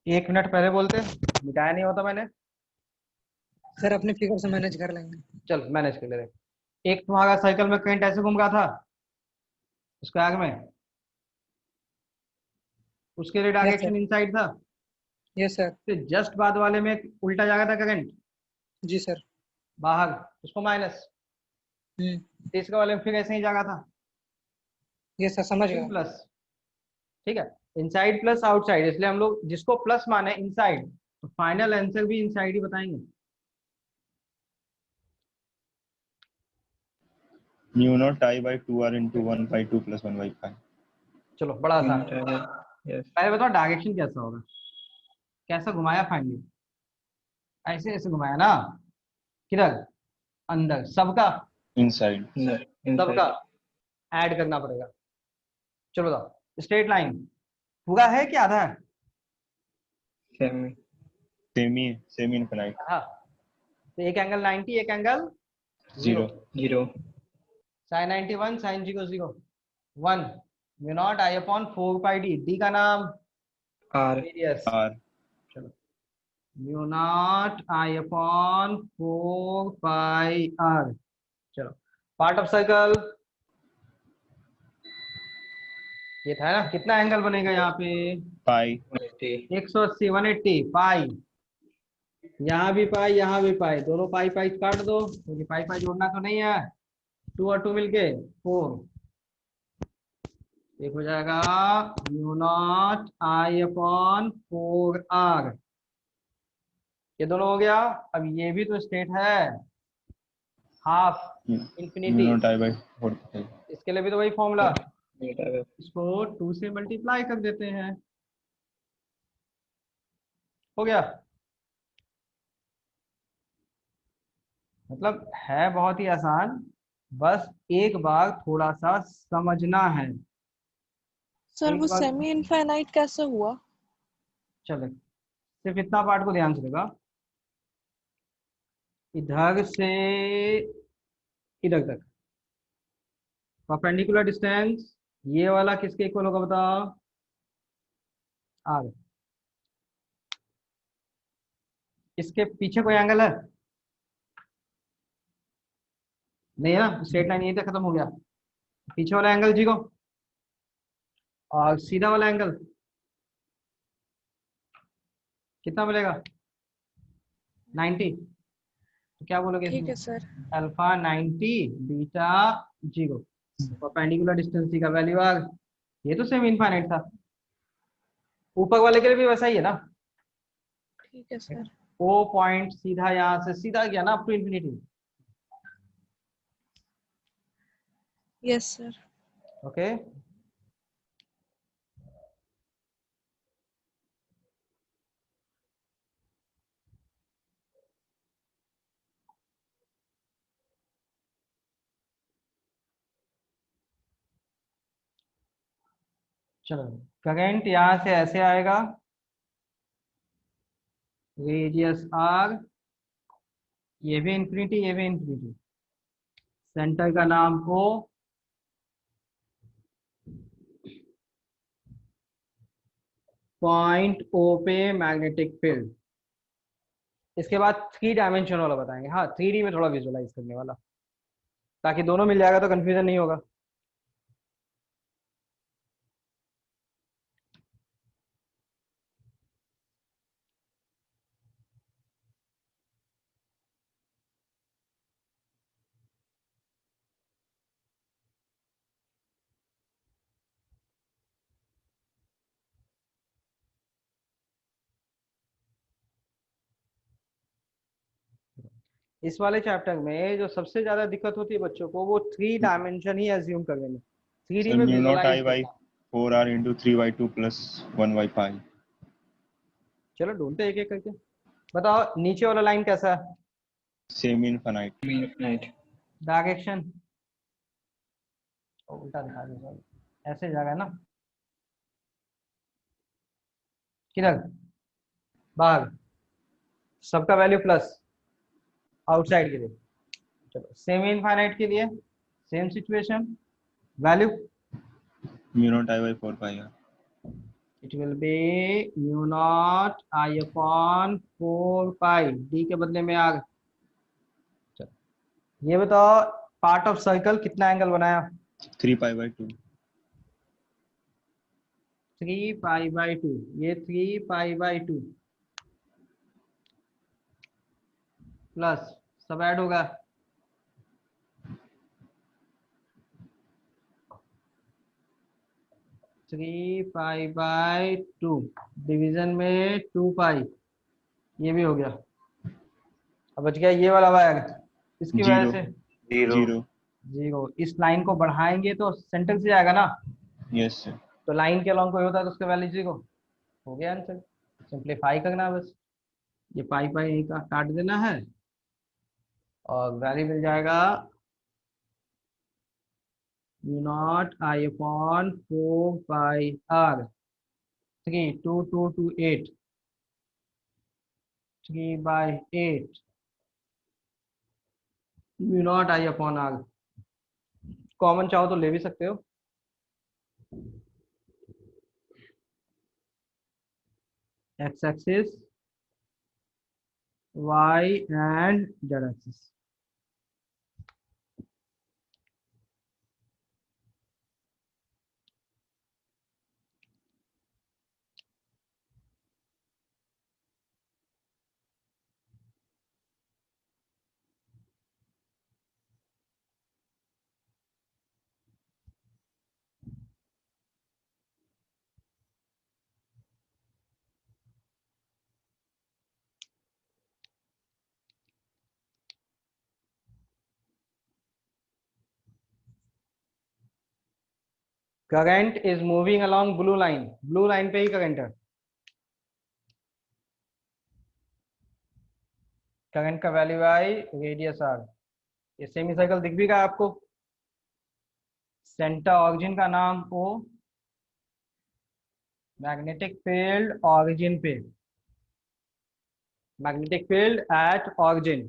1 मिनट पहले बोलते, मिटाया नहीं होता मैंने। सर अपने फिगर से मैनेज कर लेंगे। चल मैनेज कर ले रहे। एक तुम्हारा साइकिल में करंट ऐसे घूम रहा था उसके आगे में, उसके लिए यस सर। डायरेक्शन इनसाइड था, यस सर। फिर जस्ट बाद वाले में उल्टा जा रहा था करंट जी सर। बाहर, उसको माइनस। तीसरे वाले में फिर ऐसे ही जा रहा था, यस सर समझ फिर गया। प्लस। ठीक है, इनसाइड प्लस आउटसाइड, इसलिए हम लोग जिसको प्लस माने इनसाइड, तो फाइनल आंसर भी इनसाइड ही बताएंगे। Mu naught I by 2r into 1/2 plus 1/5. चलो बड़ा आसान, यस पहले बताओ डायरेक्शन कैसा होगा, कैसा घुमाया फाइनली, ऐसे ऐसे घुमाया ना, किधर, अंदर, सबका Inside. सबका ऐड करना पड़ेगा। चलो बताओ, स्ट्रेट लाइन पूरा है कि आधा है? Semi infinite. हाँ, तो एक एंगल 90, एक angle 0. 0 sine 91, sine 0 0 1 mu not I upon 4 pi D, D का नाम R रेडियस। R. चलो mu not I upon 4 pi R. चलो पार्ट ऑफ सर्कल, ये था ना, कितना एंगल बनेगा यहाँ पे, Pi. 180 180 पाई, यहाँ भी पाई यहाँ भी पाई, दोनों पाई पाई काट दो क्योंकि पाई पाई जोड़ना तो नहीं है, 2 और 2 मिलके 4, एक हो जाएगा mu not I upon 4r, ये दोनों हो गया। अब ये भी तो स्टेट है, half Mu infinity, naught I by 4. इसके लिए भी तो वही फॉर्मूला, इसको 2 से मल्टीप्लाई कर देते हैं, हो गया। मतलब है बहुत ही आसान, बस एक बार थोड़ा सा समझना है। सर एक वो बार सेमी इनफाइनाइट कैसे हुआ? चले, सिर्फ इतना पार्ट को ध्यान से लगा, इधर से इधर तक परपेंडिकुलर डिस्टेंस, ये वाला किसके इक्वल होगा बताओ, आर। इसके पीछे कोई एंगल है नहीं है ना, स्ट्रेट लाइन यहीं तक खत्म हो गया, पीछे वाला एंगल 0 और सीधा वाला एंगल कितना मिलेगा, 90। तो क्या बोलोगे ठीक इसमें? है sir. Alpha 90 beta 0, perpendicular distance C का वैल्यू आ गया। ये तो सेम इनफाइनाइट था, ऊपर वाले के लिए भी वैसा ही है ना। ठीक है सर। ओ पॉइंट सीधा यहाँ से सीधा गया ना up to infinity. Yes sir. Okay, चलो करंट यहाँ से ऐसे आएगा, रेडियस आर, ये भी इंफिनिटी ये भी इंफिनिटी, सेंटर का नाम ओ, पॉइंट ओ पे मैग्नेटिक फील्ड। इसके बाद 3 डायमेंशन वाला बताएंगे, हाँ 3D में थोड़ा विजुअलाइज करने वाला, ताकि दोनों मिल जाएगा तो कंफ्यूजन नहीं होगा। इस वाले चैप्टर में जो सबसे ज्यादा दिक्कत होती है बच्चों को, वो 3 डायमेंशन ही एज्यूम करने में, 3D सर में mu not visualise I by करना। 4r into 3/2 plus 1/5। चलो ढूंढते एक एक करके। बताओ नीचे वाला लाइन कैसा है? Semi infinite. इनफिनाइट। डायरेक्शन उल्टा दिखा दो, ऐसे जाएगा ना, किधर? बाहर, सबका वैल्यू प्लस, आउटसाइड के लिए। चलो सेमी इनफाइनाइट के लिए same situation, value mu not I by 4 pi r। It will be mu naught I upon 4 pi, D के बदले में आर। चलो ये बताओ, पार्ट ऑफ सर्कल कितना एंगल बनाया? 3 pi/2। 3 पाई/2, ये 3 पाई/2 प्लस सब ऐड होगा, three pi by two division में 2 पाई, ये भी हो गया। अब बच गया ये वाला वायर, इसकी वजह 0 से 0। 0। इस लाइन को बढ़ाएंगे तो सेंटर से जाएगा ना, यस सर। तो लाइन के अलॉन्ग कोई होता है तो उसका वैल्यू 0 हो गया आंसर। सिंप्लीफाई करना है बस, ये पाई पाई यहीं का काट देना है और वैल्यू मिल जाएगा mu not I upon 4 pi r, 8 3/8 mu naught I upon r। Common चाहो तो ले भी सकते हो, x axis y and z axis. Current is moving along blue line, blue line पे ही करंट है। करंट का वैल्यू आई, रेडियस आर, ये सेमी सर्कल दिख भी गया आपको, सेंटर ऑरिजिन का नाम ओ, मैग्नेटिक फील्ड ऑरिजिन पे, मैग्नेटिक फील्ड एट ऑरिजिन।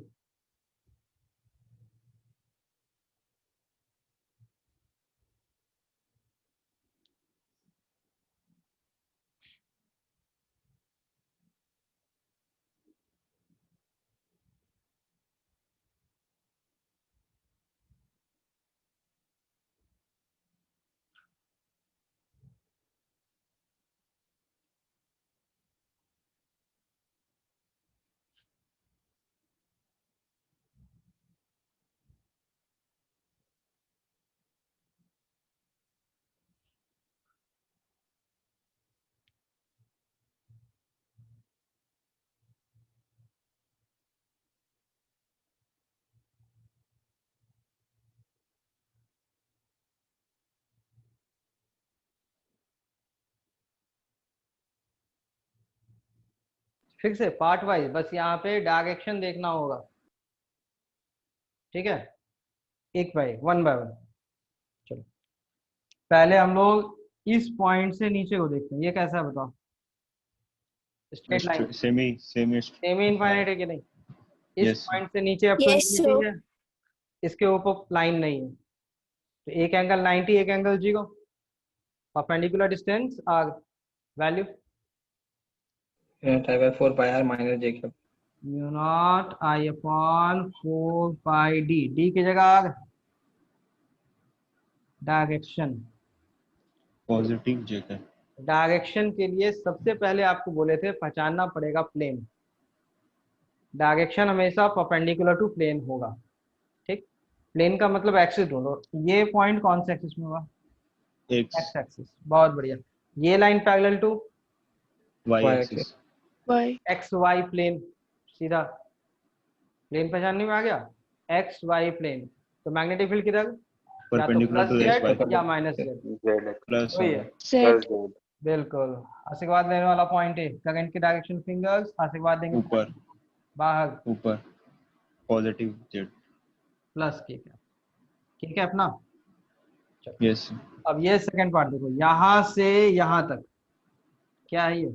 फिर से पार्ट वाइज, बस यहाँ पे डायरेक्शन देखना होगा, ठीक है, एक बाय वन। चलो पहले हम लोग इस पॉइंट से नीचे को देखते हैं, ये कैसा है बताओ। Straight line semi semi infinite है कि नहीं? इस Yes. पॉइंट से नीचे अप टू Yes, इंफिनिटी sir. है, इसके ऊपर लाइन नहीं है, तो एक एंगल 90, एक angle 0, perpendicular distance R value unit I by 4 pi R minus J cube. Mu not I upon 4 pi D, D की जगह आर डायरेक्शन। पॉजिटिव जे का डायरेक्शन के लिए सबसे पहले आपको बोले थे पहचानना पड़ेगा प्लेन। डायरेक्शन हमेशा परपेंडिकुलर टू प्लेन होगा, ठीक। प्लेन का मतलब एक्सिस ढूंढो, ये पॉइंट कौन से एक्सिस में होगा? एक्स एक्स एक्सिस, बहुत बढ़िया। ये line parallel to Y Y axis y X Y plane, सीधा प्लेन पहचानने में आ गया, एक्स वाई प्लेन। तो मैग्नेटिक फील्ड किधर? या तो perpendicular plus to X Z Y या माइनस जेड, प्लस वही है, z बिल्कुल। आशीर्वाद लेने वाला पॉइंट है, करंट की डायरेक्शन फिंगर्स, आशीर्वाद देंगे ऊपर बाहर ऊपर पॉजिटिव जेड। प्लस, ठीक है अपना। यस अब ये सेकंड पार्ट देखो, यहां से यहां तक क्या है ये?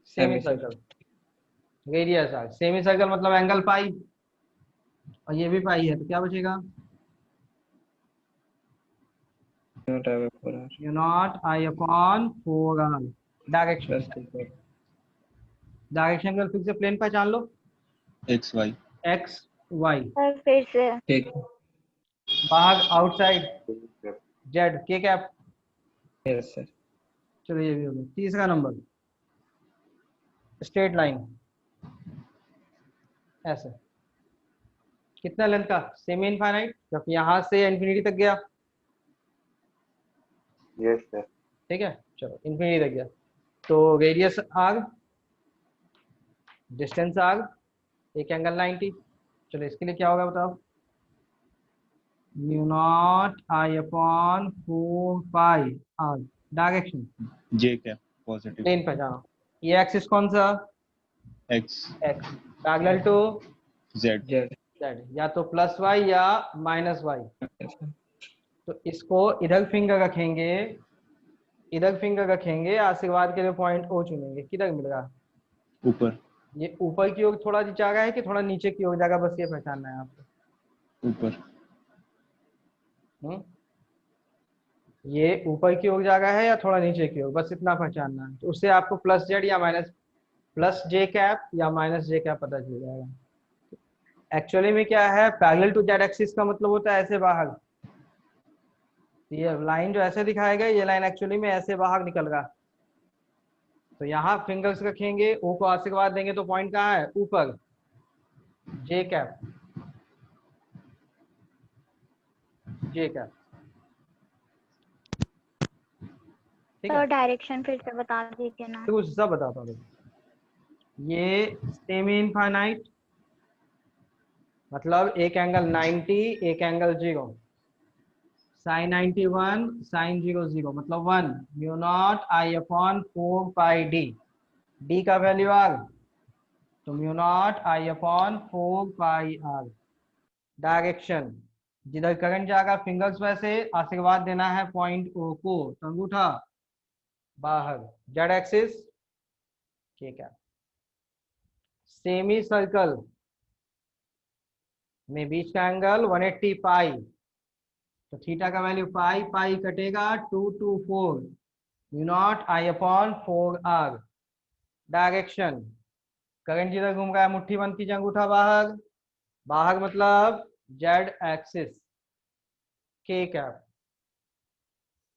Semi circle, radius R. Semi circle मतलब एंगल पाई, और ये भी पाई है, तो क्या बचेगा? Unit I by 4 R U naught I upon 4r। Direction, plus direction का फिर से प्लेन पहचान लो, X Y X Y. Sir फिर से ठीक। बाहर आउटसाइड जेड के कैप। Yes sir. चलो ये भी हो गया। तीसरा नंबर, स्ट्रेट लाइन ऐसे, कितना लेंथ का? सेमी इनफाइनाइट, क्योंकि यहाँ से इन्फिनिटी तक गया, यस सर। ठीक है। चलो इन्फिनिटी तक गया, तो रेडियस आर, डिस्टेंस आर, एक एंगल 90। चलो इसके लिए क्या होगा बताओ? Mu not I upon 4 pi R. Direction J क्या पॉजिटिव प्लेन पहचानो, ये एक्सिस कौन सा? X X, parallel to Z Z. Z, या तो प्लस वाई या माइनस वाई। तो इसको इधर फिंगर रखेंगे, इधर फिंगर रखेंगे, आशीर्वाद के लिए पॉइंट ओ चुनेंगे, किधर मिल रहा? ऊपर ये ऊपर की ओर थोड़ा जाएगा है कि थोड़ा नीचे की ओर जाएगा, बस ये पहचानना है आपको। ऊपर ये ऊपर की ओर जाएगा है या थोड़ा नीचे की ओर, बस इतना पहचानना है। तो उससे आपको प्लस जेड या माइनस, प्लस जे कैप या माइनस जे कैप पता चल जाएगा। एक्चुअली में क्या है, पैरेलल टू जेड एक्सिस का मतलब होता है ऐसे बाहर। ये लाइन जो ऐसे दिखाएगा, ये लाइन एक्चुअली में ऐसे बाहर निकल रहा। तो यहाँ फिंगर्स रखेंगे, ओ को आशीर्वाद देंगे, तो पॉइंट कहाँ है? ऊपर, जे कैप, जे कैप, ठीक सर है। डायरेक्शन फिर से बता दीजिए ना। तो कुछ सब बताता हूँ। ये सेमी इनफाइनाइट मतलब एक एंगल 90, एक एंगल 0, साइन 91 साइन 0 मतलब 1 mu not I upon 4 pi D. D का वैल्यू आर, तो mu not I upon 4 pi R. Direction, जिधर करंट जाएगा फिंगर्स वैसे, आशीर्वाद देना है पॉइंट ओ को, तो अंगूठा बाहर, जेड एक्सिस, ठीक है। सेमी सर्कल में बीच का एंगल 180 पाई, तो थीटा का वैल्यू पाई, पाई कटेगा 224 mu naught I upon 4r। Direction, current जिधर घूम रहा है, मुट्ठी बंद कीजिए, अंगूठा बाहर, बाहर मतलब जेड एक्सिस, के कैप।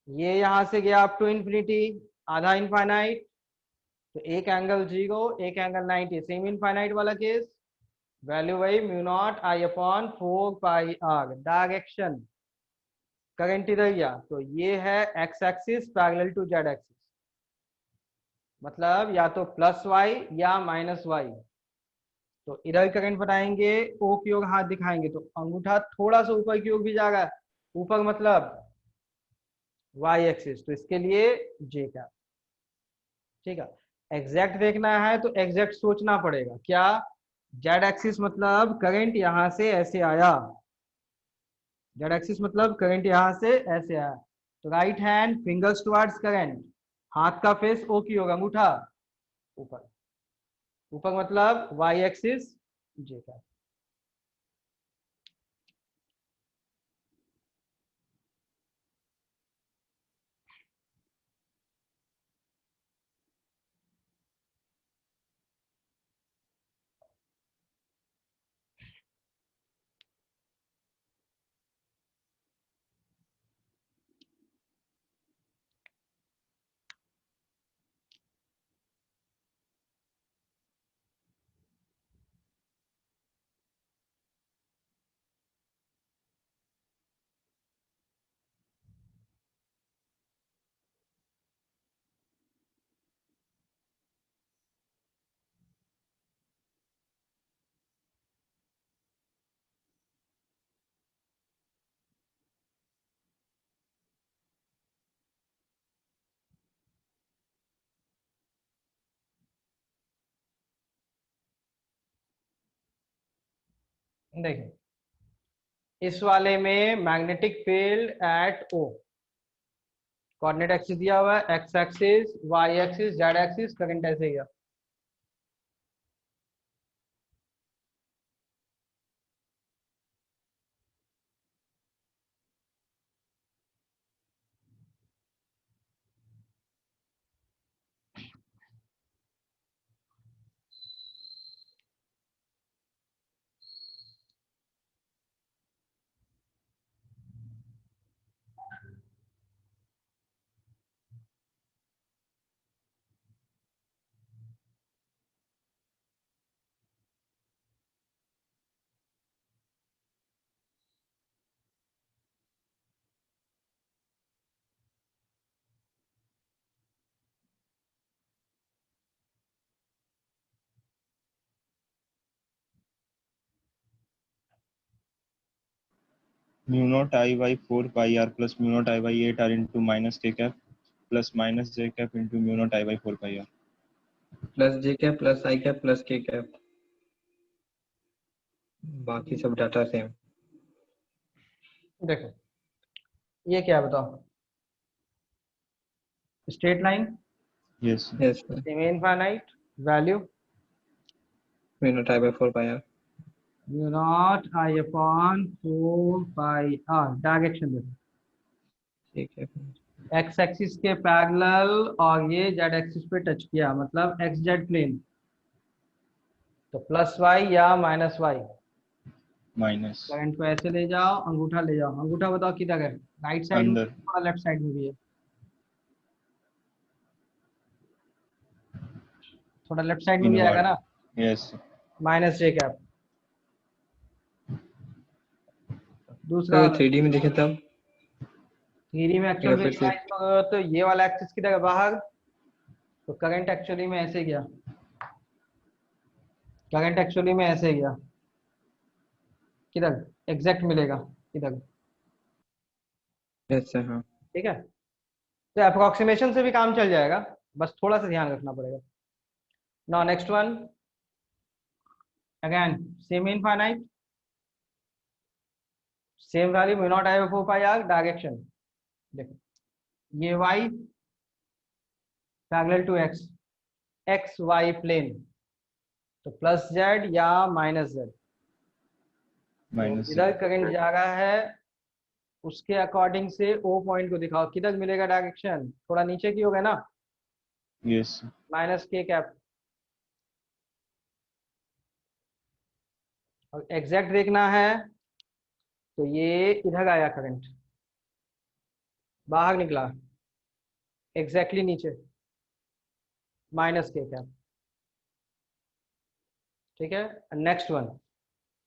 ये यहां से गया अप टू इंफिनिटी, आधा इनफाइनाइट, तो एक एंगल 0, एक एंगल 90, सेमी इनफाइनाइट वाला केस, वैल्यू वही mu not I upon 4 pi R. Direction, current इधर गया, तो ये है X axis parallel to Z axis, मतलब या तो प्लस वाई या माइनस वाई। तो इधर करंट बनाएंगे, ओ की ओर हाथ दिखाएंगे, तो अंगूठा थोड़ा सा ऊपर की ओर भी जाएगा, ऊपर मतलब वाई एक्सिस, तो इसके लिए जे का, ठीक है। एग्जैक्ट देखना है तो एग्जैक्ट सोचना पड़ेगा क्या। जेड एक्सिस मतलब करंट यहां से ऐसे आया, जेड एक्सिस मतलब करंट यहां से ऐसे आया, तो right hand fingers towards current, हाथ का फेस ओ की होगा, अंगूठा ऊपर, ऊपर मतलब वाई एक्सिस जे का। देखिए इस वाले में magnetic field at O, coordinate axis दिया हुआ है, X axis, Y axis, Z axis, current ऐसे गया। mu naught I by 4 pi r plus mu naught I by 8 r into minus k cap plus minus j cap into mu naught I by 4 pi r plus J cap plus I cap plus K cap, बाकी सब data same. देखो ये क्या है बताओ, straight line, yes yes semi infinite, value mu not I by 4 pi R. Mu not I upon 4 pi R. Direction देखो, ठीक है, एक्स एक्सिस के पैरेलल और ये जेड एक्सिस पे टच किया, मतलब एक्स जेड प्लेन, तो प्लस वाई या माइनस वाई। minus करंट को ऐसे ले जाओ, अंगूठा ले जाओ, अंगूठा बताओ किधर है, राइट साइड में अंदर थोड़ा लेफ्ट साइड में भी है, थोड़ा लेफ्ट साइड में भी आएगा inward ना, yes माइनस जे कैप। दूसरा तो वाला 3D में देखें तब 3D में एक्चुअल फिर से विजुलाइज तो ये वाला एक्सिस किधर है, बाहर, तो करंट एक्चुअली में ऐसे गया, करंट एक्चुअली में ऐसे गया, किधर एग्जैक्ट मिलेगा किधर, यस सर, हाँ ठीक है। तो अप्रोक्सीमेशन से भी काम चल जाएगा, बस थोड़ा सा ध्यान रखना पड़ेगा। Now next one, again semi infinite, same value mu not I by 4 pi R, direction देखो, ये y parallel to x, X Y plane, तो प्लस जेड या माइनस जेड, minus z इधर करंट जा रहा है उसके अकॉर्डिंग से ओ पॉइंट को दिखाओ, किधर मिलेगा डायरेक्शन, थोड़ा नीचे की होगा ना, yes माइनस के कैप। और एग्जैक्ट देखना है तो ये इधर आया करंट, बाहर निकला, एग्जैक्टली नीचे, माइनस के कैप, ठीक है। Next one,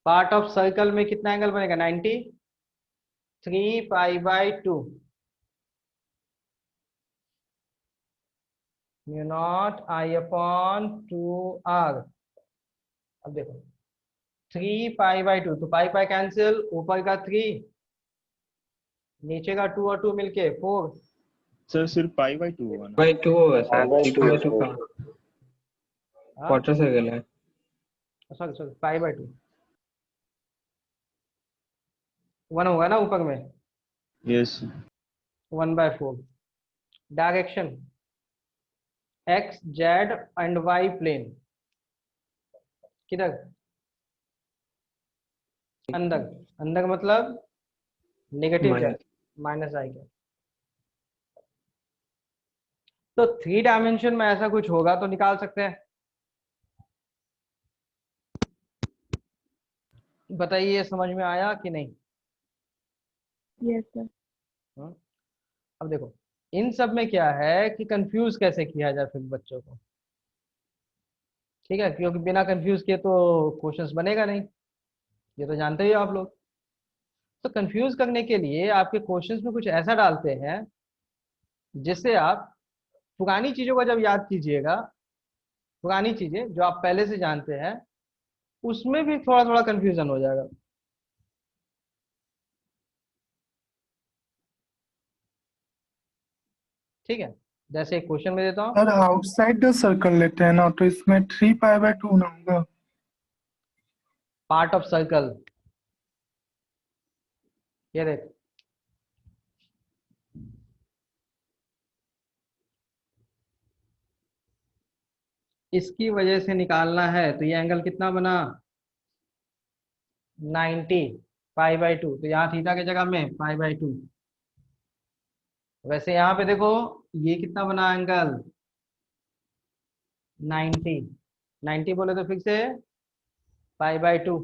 part of circle में कितना एंगल बनेगा, 90, 3 pi by 2 mu not I upon 2 r। अब देखो 3 पाई बाई 2, तो पाई पाई कैंसिल, ऊपर का 3, नीचे का 2 और 2 मिलके 4, सर सिर्फ pi by 2 होगा ना बाई 2 होगा सर, 3 बाई 2 का हाँ क्वार्टर सर्कल है। सॉरी सॉरी, 5/2 1 होगा ना ऊपर में, yes 1/4। Direction X Z and Y plane, किधर? अंदर। अंदर मतलब negative Z, minus. Minus I K. तो 3 डायमेंशन में ऐसा कुछ होगा तो निकाल सकते हैं। बताइए समझ में आया कि नहीं? Yes sir. हम्म? अब देखो इन सब में क्या है कि कंफ्यूज कैसे किया जाए फिर बच्चों को, ठीक है, क्योंकि बिना कंफ्यूज किए तो क्वेश्चंस बनेगा नहीं, ये तो जानते ही हो आप लोग। तो कंफ्यूज करने के लिए आपके क्वेश्चंस में कुछ ऐसा डालते हैं जिससे आप पुरानी चीजों का जब याद कीजिएगा, पुरानी चीजें जो आप पहले से जानते हैं, उसमें भी थोड़ा थोड़ा कंफ्यूजन हो जाएगा। ठीक है, जैसे एक क्वेश्चन में देता हूँ। सर आउटसाइड द सर्कल लेते हैं ना, तो इसमें 3 पाई बाय 2 ना होगा। पार्ट ऑफ सर्कल, ये देख, इसकी वजह से निकालना है तो ये एंगल कितना बना, 90 पाई/2, तो यहाँ थीटा की जगह में पाई/2। वैसे यहाँ पे देखो ये कितना बना एंगल, 90, 90 बोले तो फिर से पाई/2।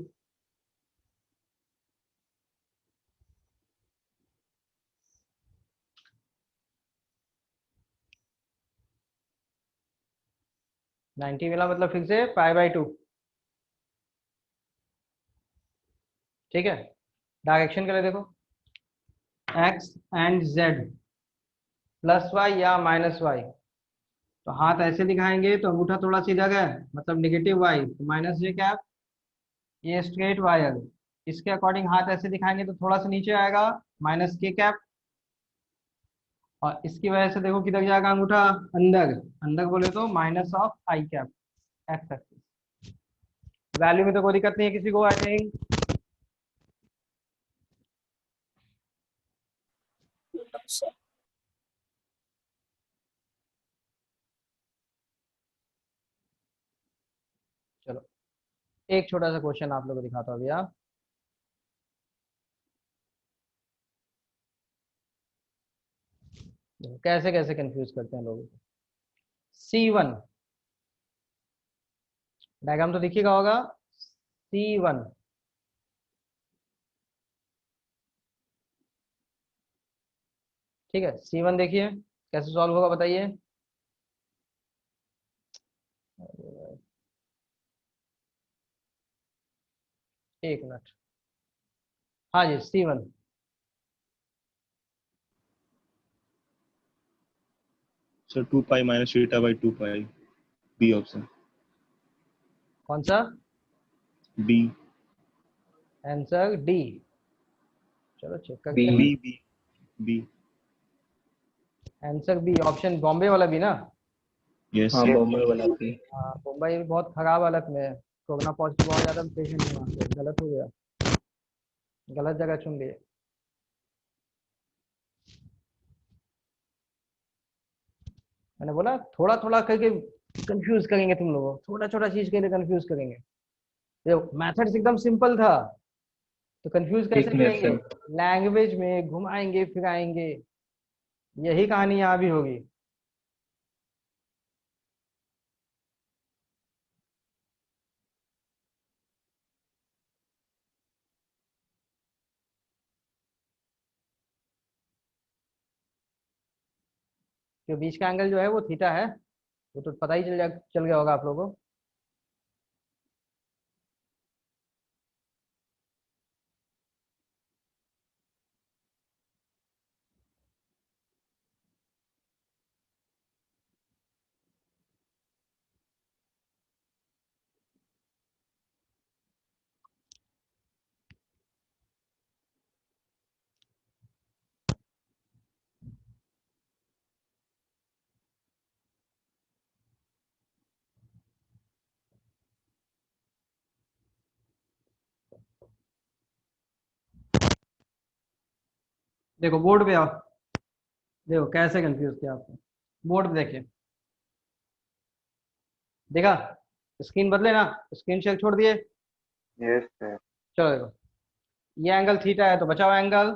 नाइन्टी वाला मतलब फिर से पाई/2। ठीक है, डायरेक्शन के लिए देखो X and Z, plus Y या माइनस वाई, तो हाथ ऐसे दिखाएंगे तो अंगूठा थोड़ा सी जगह है, मतलब निगेटिव वाई तो माइनस जे कैप, ये स्ट्रेट वायर, इसके अकॉर्डिंग हाथ ऐसे दिखाएंगे तो थोड़ा सा नीचे आएगा, माइनस के कैप। और इसकी वजह से देखो किधर जाएगा अंगूठा, अंदर, अंदर बोले तो minus of I cap, x axis. Value में तो कोई दिक्कत नहीं है किसी को, आई थिंक। चलो एक छोटा सा क्वेश्चन आप लोगों को दिखाता हूँ भैया। देखो कैसे कैसे कंफ्यूज करते हैं लोगों को। C1 डायग्राम तो दिखेगा होगा, C1, ठीक है, C1 देखिए कैसे सॉल्व होगा बताइए। एक मिनट, हाँ जी C1, sir 2 pi minus theta by 2 pi, B option. कौन सा? B answer D. चलो चेक बी। करते हैं। B B B. Answer B, option Bombay वाला भी ना? यस हाँ सर। बॉम्बे वाला बी। हाँ मुंबई भी बहुत खराब हालत में है, कोरोना पॉजिटिव बहुत ज्यादा पेशेंट है वहाँ पे, गलत हो गया, गलत जगह चुन लिए। मैंने बोला थोड़ा थोड़ा करके कंफ्यूज करेंगे तुम लोगों, छोटा छोटा चीज के लिए कंफ्यूज करेंगे। देखो मैथड्स एकदम सिंपल था, तो कंफ्यूज कैसे एक मिनट करेंगे, सर। लैंग्वेज में घुमाएंगे फिराएंगे, यही कहानी यहाँ भी होगी। जो बीच का एंगल जो है वो थीटा है, वो तो पता ही चल गया होगा आप लोगों को। देखो बोर्ड पे आओ, देखो कैसे कंफ्यूज किया आपको। बोर्ड पे देखिए, देखा स्क्रीन बदले ना, स्क्रीन शेयर छोड़ दिए। Yes sir. चलो देखो, ये एंगल थीटा है तो बचाओ angle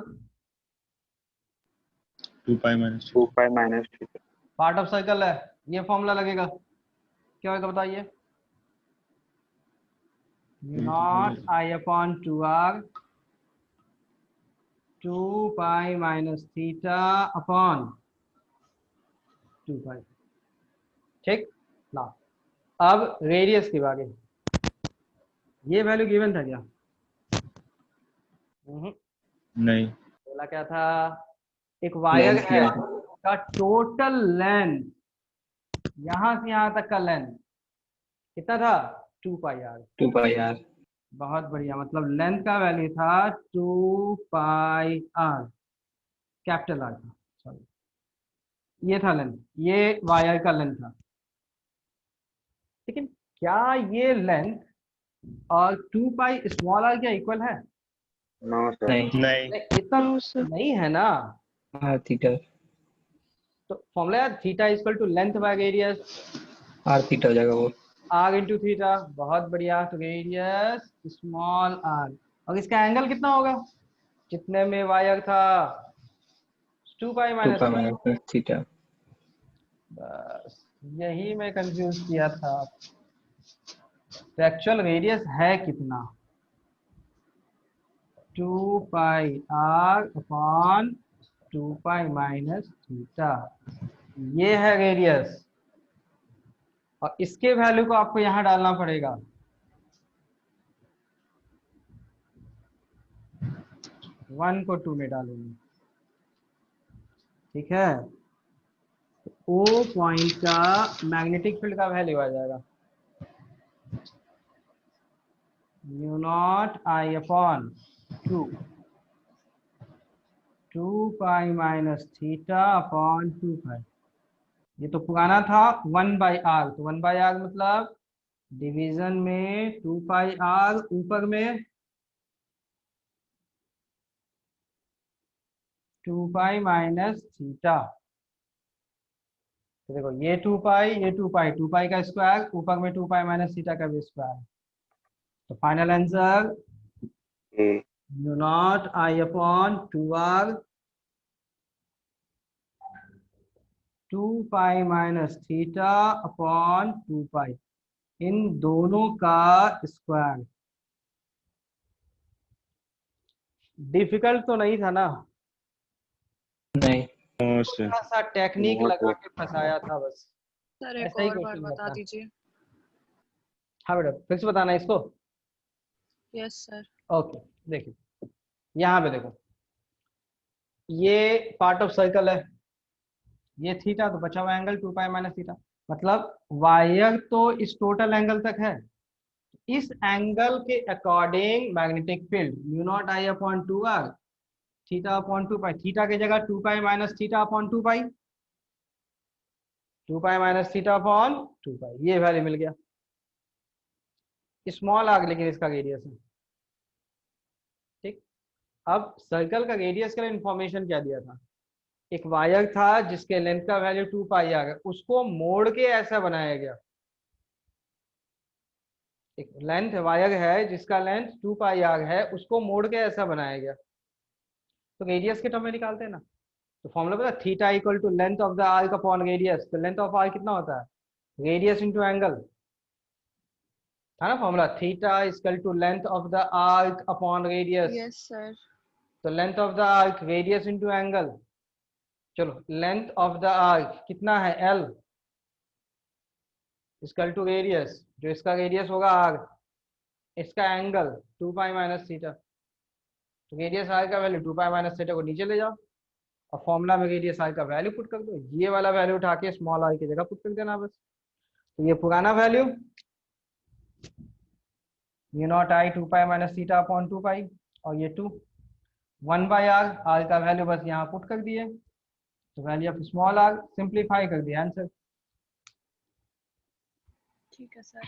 2 pi minus 2 pi minus theta. Part of circle है, ये फॉर्मूला लगेगा, क्या होगा बताइए? Not I upon 2r 2 pi minus theta upon 2 पाई। ठीक ना, अब रेडियस की बात है, ये वैल्यू गिवन था क्या? नहीं, बोला क्या था? एक वायर Length है given था। का टोटल लेंथ, यहां से यहां तक का लेंथ कितना था? 2 पाई आर। 2 pi r। बहुत बढ़िया, मतलब लेंथ का वैल्यू था 2 पाई आर, कैपिटल आर था, सॉरी ये था लेंथ, ये वायर का लेंथ था। लेकिन क्या ये लेंथ और 2 पाई स्मॉल आर क्या इक्वल है? No sir. नहीं, नहीं, इतना No, sir. नहीं है ना। r theta. तो फॉर्मूला है theta equal to length by radius, r theta हो जाएगा वो। R into theta. बहुत बढ़िया, तो रेडियस स्मॉल आर, और इसका एंगल कितना होगा? कितने में वायर था? 2 पाई 2 माइनस। पाई माइनस थीटा। बस यही मैं कंफ्यूज किया था। तो एक्चुअल रेडियस है कितना? 2 pi R upon 2 pi minus theta, ये है रेडियस। और इसके वैल्यू को आपको यहां डालना पड़ेगा। वन को 2 में डालेंगे, ठीक है। ओ पॉइंट का मैग्नेटिक फील्ड का वैल्यू आ जाएगा mu not I upon 2 pi minus theta upon 2 pi. ये तो पुराना था 1 बाई आर, तो 1 बाई आर मतलब डिवीजन में 2 पाई आर, ऊपर में 2 पाई माइनस थीटा। तो देखो ये 2 पाई, ये 2 पाई, 2 पाई का स्क्वायर, ऊपर में 2 पाई माइनस थीटा का भी स्क्वायर। तो final answer A. Mu naught I upon 2r 2 pi minus theta upon 2 पाई, इन दोनों का स्क्वायर। डिफिकल्ट तो नहीं था ना? नहीं, नो सर। थोड़ा सा टेक्निक बहुत लगा के फंसाया था बस। सर एक ऐसा ही और बार क्वेश्चन बता बनता। दीजिए। हाँ बेटा, फिर से बताना इसको। Yes sir. ओके, देखिए यहाँ पे देखो, ये पार्ट ऑफ सर्कल है, ये थीटा, तो बचा हुआ एंगल 2 पाई माइनस थीटा, मतलब वायर तो इस टोटल एंगल तक है। इस एंगल के according magnetic field mu not I upon 2r theta upon 2 pi, theta की जगह 2 pi minus theta upon 2 pi, 2 pi minus theta upon 2 pi, ये वैल्यू मिल गया। स्मॉल आग लेकिन इसका रेडियस है, ठीक। अब सर्कल का रेडियस का इंफॉर्मेशन क्या दिया था? एक वायर था जिसके लेंथ का वैल्यू 2 पाई आ गया, उसको मोड़ के ऐसा बनाया गया। एक लेंथ वायर है जिसका लेंथ 2 पाई आर है, उसको मोड़ के ऐसा बनाया गया, तो रेडियस के टर्म में निकालते हैं ना। तो फॉर्मूला पता, theta equal to length of the arc upon radius. तो लेंथ ऑफ आर्क कितना होता है? रेडियस इंटू एंगल, था ना formula, theta equal to length of the arc upon radius. Yes sir. तो length of the arc radius into angle. चलो length of the arc कितना है? एल इक्वल टू रेडियस, जो इसका रेडियस होगा are, इसका एंगल 2 पाई माइनस थीटा। तो radius are का वैल्यू 2 पाई माइनस थीटा को नीचे ले जाओ और फॉर्मूला में रेडियस आर का वैल्यू पुट कर दो, ये वाला वैल्यू उठा के स्मॉल आर की जगह पुट कर देना बस। तो ये पुराना value mu not I 2 pi minus theta upon 2 pi, और ये 2 1 बाई आर, आर का वैल्यू बस यहाँ पुट कर दिए, तो value of small R simplify कर दिया आंसर। ठीक है सर।